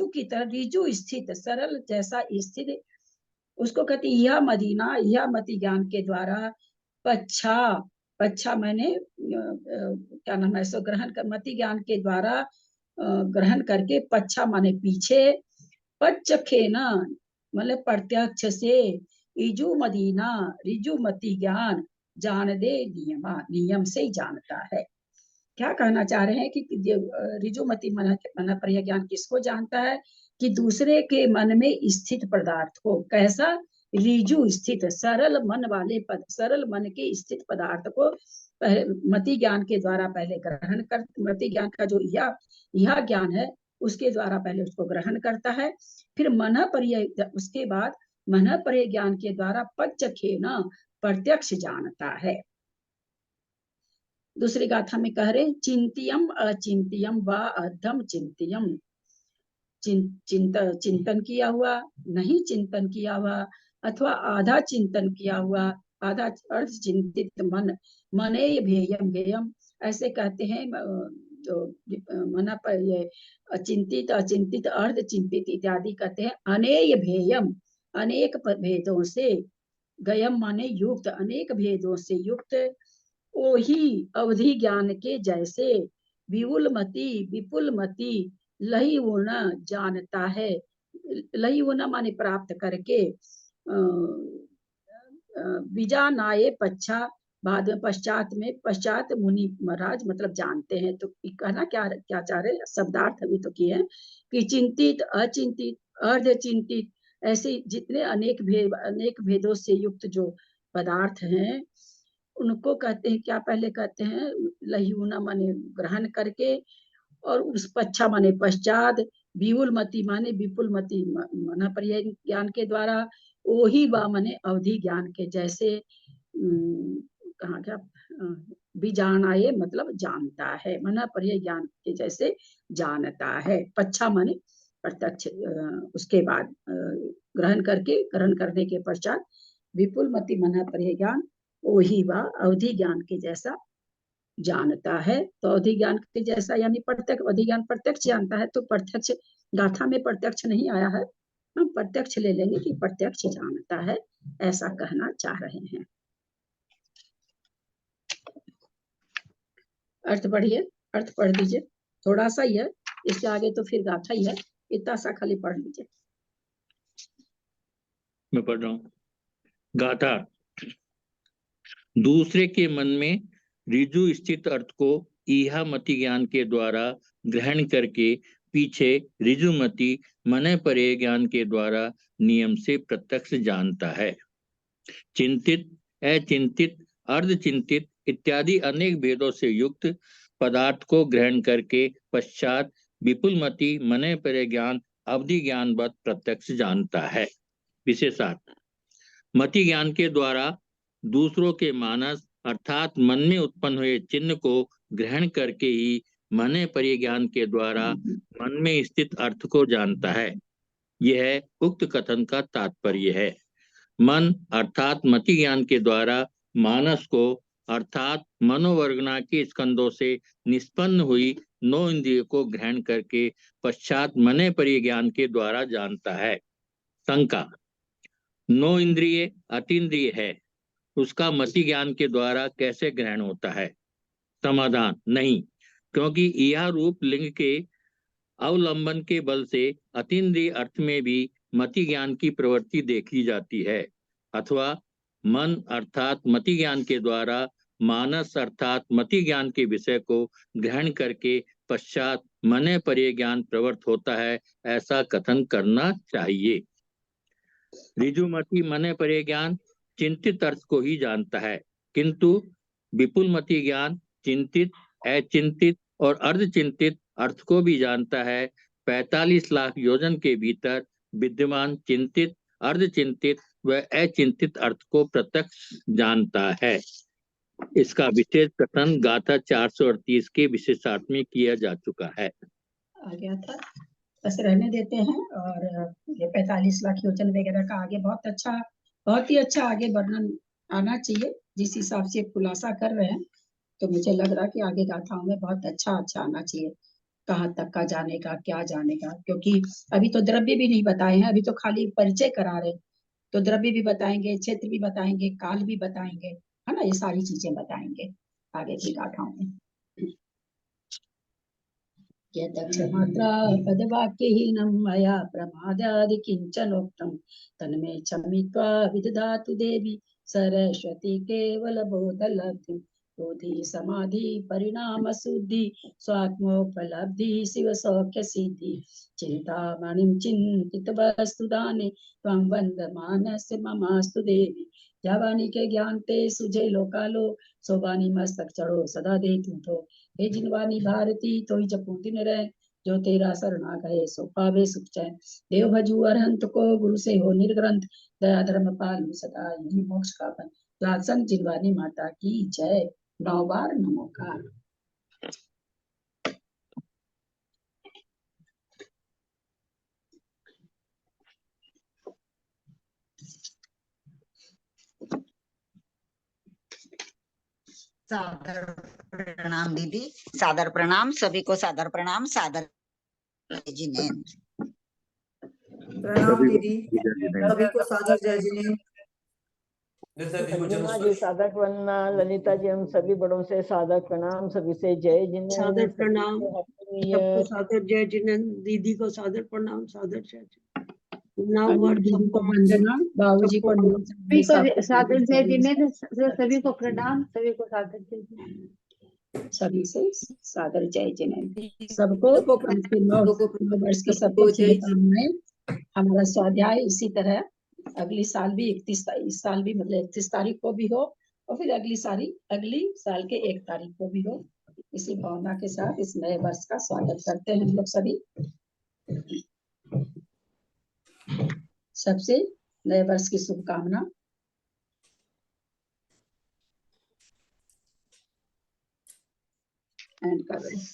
की तरह, रिजु स्थित, सरल जैसा स्थित, उसको कहते यह मदीना, यह मति ज्ञान के द्वारा। पच्छा, पच्छा मैंने क्या नाम है, सो ग्रहण कर, मति ज्ञान के द्वारा ग्रहण करके। पच्छा माने पीछे, पच्च खेना मतलब प्रत्यक्ष से, इजु मदीना रिजु मति ज्ञान जान दे नियमा, नियम से ही जानता है। क्या कहना चाह रहे हैं कि रिजु मति मन पर ज्ञान किसको जानता है? कि दूसरे के मन में स्थित पदार्थ को। कैसा? रिजु स्थित, सरल मन वाले पद, सरल मन के स्थित पदार्थ को मति ज्ञान के द्वारा पहले ग्रहण कर, मति ज्ञान का जो यह ज्ञान है उसके द्वारा पहले उसको ग्रहण करता है। फिर मन पर्य, उसके बाद मन पर्य ज्ञान के द्वारा पच्चखेना प्रत्यक्ष जानता है। दूसरी गाथा में कह रहे, चिंतियम अचिंतियम व अधम चिंतियम। चिंतन किया हुआ, नहीं चिंतन किया हुआ, अथवा आधा चिंतन किया हुआ, आधा अर्ध चिंतित मन, मनेय भेयम गेयम। ऐसे कहते हैं जो मना पर ये अचिंतित, अचिंतित, अर्ध चिंतित इत्यादि कहते हैं। अनेय भेयम, अनेक भेदों से, गयम माने युक्त, अनेक भेदों से युक्त। ओही अवधि ज्ञान के जैसे, विपुल मति लही होना जानता है। लही होना माने प्राप्त करके, विजानाये पच्छा, बाद में पश्चात में, पश्चात मुनि महाराज मतलब जानते हैं। तो कहना क्या चाह रहे, शब्दार्थ अभी तो किए हैं कि चिंतित, अचिंतित, अर्ध चिंतित, ऐसे जितने अनेक भेदों से युक्त जो पदार्थ हैं उनको कहते हैं क्या, पहले कहते हैं लह्यूना माने ग्रहण करके, और उस पच्छा माने पश्चात, विपुलमति माने विपुलमति माना पर्याय ज्ञान के द्वारा, ओही वा माने अवधि ज्ञान के जैसे, कहाँ क्या, बीजानाये मतलब जानता है, माना पर्याय ज्ञान के जैसे जानता है। पच्छा माने प्रत्यक्ष, उसके बाद ग्रहण करने के पश्चात, विपुलमति माना पर्याय ज्ञान, वही वा अवधि ज्ञान के जैसा जानता है। तो अवधि ज्ञान के जैसा यानी प्रत्यक्ष, अवधि ज्ञान प्रत्यक्ष जानता है, तो प्रत्यक्ष गाथा में प्रत्यक्ष नहीं आया है, हम प्रत्यक्ष ले लेंगे कि प्रत्यक्ष जानता है, ऐसा कहना चाह रहे हैं। अर्थ पढ़िए, अर्थ पढ़ दीजिए, थोड़ा सा ही है, इसके आगे तो फिर गाथा ही है, इतना सा खाली पढ़ लीजिए। मैं पढ़ रहा हूँ। गाथा। दूसरे के मन में ऋजु स्थित अर्थ को इहा मति ज्ञान के द्वारा ग्रहण करके पीछे ऋजुमति मन परे ज्ञान के द्वारा नियम से प्रत्यक्ष जानता है। चिंतित, अचिंतित, अर्धचिंतित इत्यादि अनेक भेदों से युक्त पदार्थ को ग्रहण करके पश्चात विपुलमति मन परे ज्ञान अवधि ज्ञानवत प्रत्यक्ष जानता है। विशेषार्थ, मति ज्ञान के द्वारा दूसरों के मानस अर्थात मन में उत्पन्न हुए चिन्ह को ग्रहण करके ही मन परिज्ञान के द्वारा मन में स्थित अर्थ को जानता है। यह उक्त कथन का तात्पर्य है। मन अर्थात मति ज्ञान के द्वारा मानस को अर्थात मनोवर्गना के स्कंदों से निष्पन्न हुई 9 इंद्रियों को ग्रहण करके पश्चात मन परिज्ञान के द्वारा जानता है। शंका, 9 इंद्रिय अतीन्द्रिय है, उसका मति ज्ञान के द्वारा कैसे ग्रहण होता है? समाधान, नहीं, क्योंकि यह रूप लिंग के अवलंबन के बल से अतीन्द्रिय अर्थ में भी मति ज्ञान की प्रवृत्ति देखी जाती है, अथवा मन अर्थात मति ज्ञान के द्वारा मानस अर्थात मति ज्ञान के विषय को ग्रहण करके पश्चात मन परिज्ञान प्रवृत्त होता है, ऐसा कथन करना चाहिए। ऋजुमति मन परिज्ञान चिंतित अर्थ को ही जानता है, किंतु विपुलमति ज्ञान चिंतित, अचिंतित और अर्धचिंतित अर्थ को भी जानता है। 45 लाख योजन के भीतर विद्यमान चिंतित, अर्धचिंतित व अचिंतित अर्थ को प्रत्यक्ष जानता है। इसका विशेष कथन गाथा 438 के विशेषार्थ में किया जा चुका है। आ गया था, बस रहने देते हैं। और ये 45 लाख योजन वगैरह का आगे बहुत ही अच्छा आगे वर्णन आना चाहिए। जिस हिसाब से खुलासा कर रहे हैं तो मुझे लग रहा है कि आगे गाथाओं में बहुत अच्छा आना चाहिए, कहाँ तक का जानेगा, क्या जानेगा, क्योंकि अभी तो द्रव्य भी नहीं बताए हैं, अभी तो खाली परिचय करा रहे, तो द्रव्य भी बताएंगे, क्षेत्र भी बताएंगे, काल भी बताएंगे, है ना, ये सारी चीजें बताएंगे आगे की गाथाओं में। यदक्षमात्रा पदवाक्यहीनं मया प्रमादादि किंचनोक्तं तन्मे क्षमित्वा विदधातु देवी सरस्वती केवलबोधलब्धिं। बोधि समाधि परिणाम शुद्धि स्वात्मोपलब्धि शिव सौख्य सिद्धि। चिंतामणिं चिंतित वस्तु दाने त्वं वन्दमानस्य ममास्तु देवी। जावानी के ज्ञान ते सुझे लोकालो सोबानी मस्तक चढ़ो सदा दे तूठो। हे जिनवानी भारती तो ही जपू दिन रहे, जो तेरा शरणा गए सो पावे सुख चैन। देव भजू अरहंत को गुरु से हो निर्ग्रंथ, दया धर्म पालू सदा यही मोक्ष का बन। लासन जिनवानी माता की जय। 9 बार नमोकार। सादर प्रणाम दीदी, सादर प्रणाम सभी को, सादर प्रणाम, सादर जी ने प्रणाम दीदी, सभी को सादर जय जिनेन्द्र। वचन जी सादर प्रणाम, ललिता जी हम सभी बड़ों से सादर प्रणाम, सभी से जय जिनेन्द्र। सादर प्रणाम, हैप्पी न्यू सबको ईयर। सादर जय जिनेन्द्र, दीदी को सादर प्रणाम, सादर जय जिनेन्द्र। दीदी को वंदना, बाबूजी को सभी को सादर जय जिनेन्द्र, सभी को प्रणाम, सभी को सादर जय जिनेन्द्र। सभी से सादर जय जिनेन्द्र। सबको 9 वर्ष की सबको जय शुभकामनाएं। हमारा स्वाध्याय इसी तरह अगली साल भी 31 इस साल भी मतलब 31 तारीख को भी हो और फिर अगली साल के 1 तारीख को भी हो। इसी भावना के साथ इस नए वर्ष का स्वागत करते हैं हम लोग सभी। सबसे नए वर्ष की शुभकामना। एंड कर रहे हैं।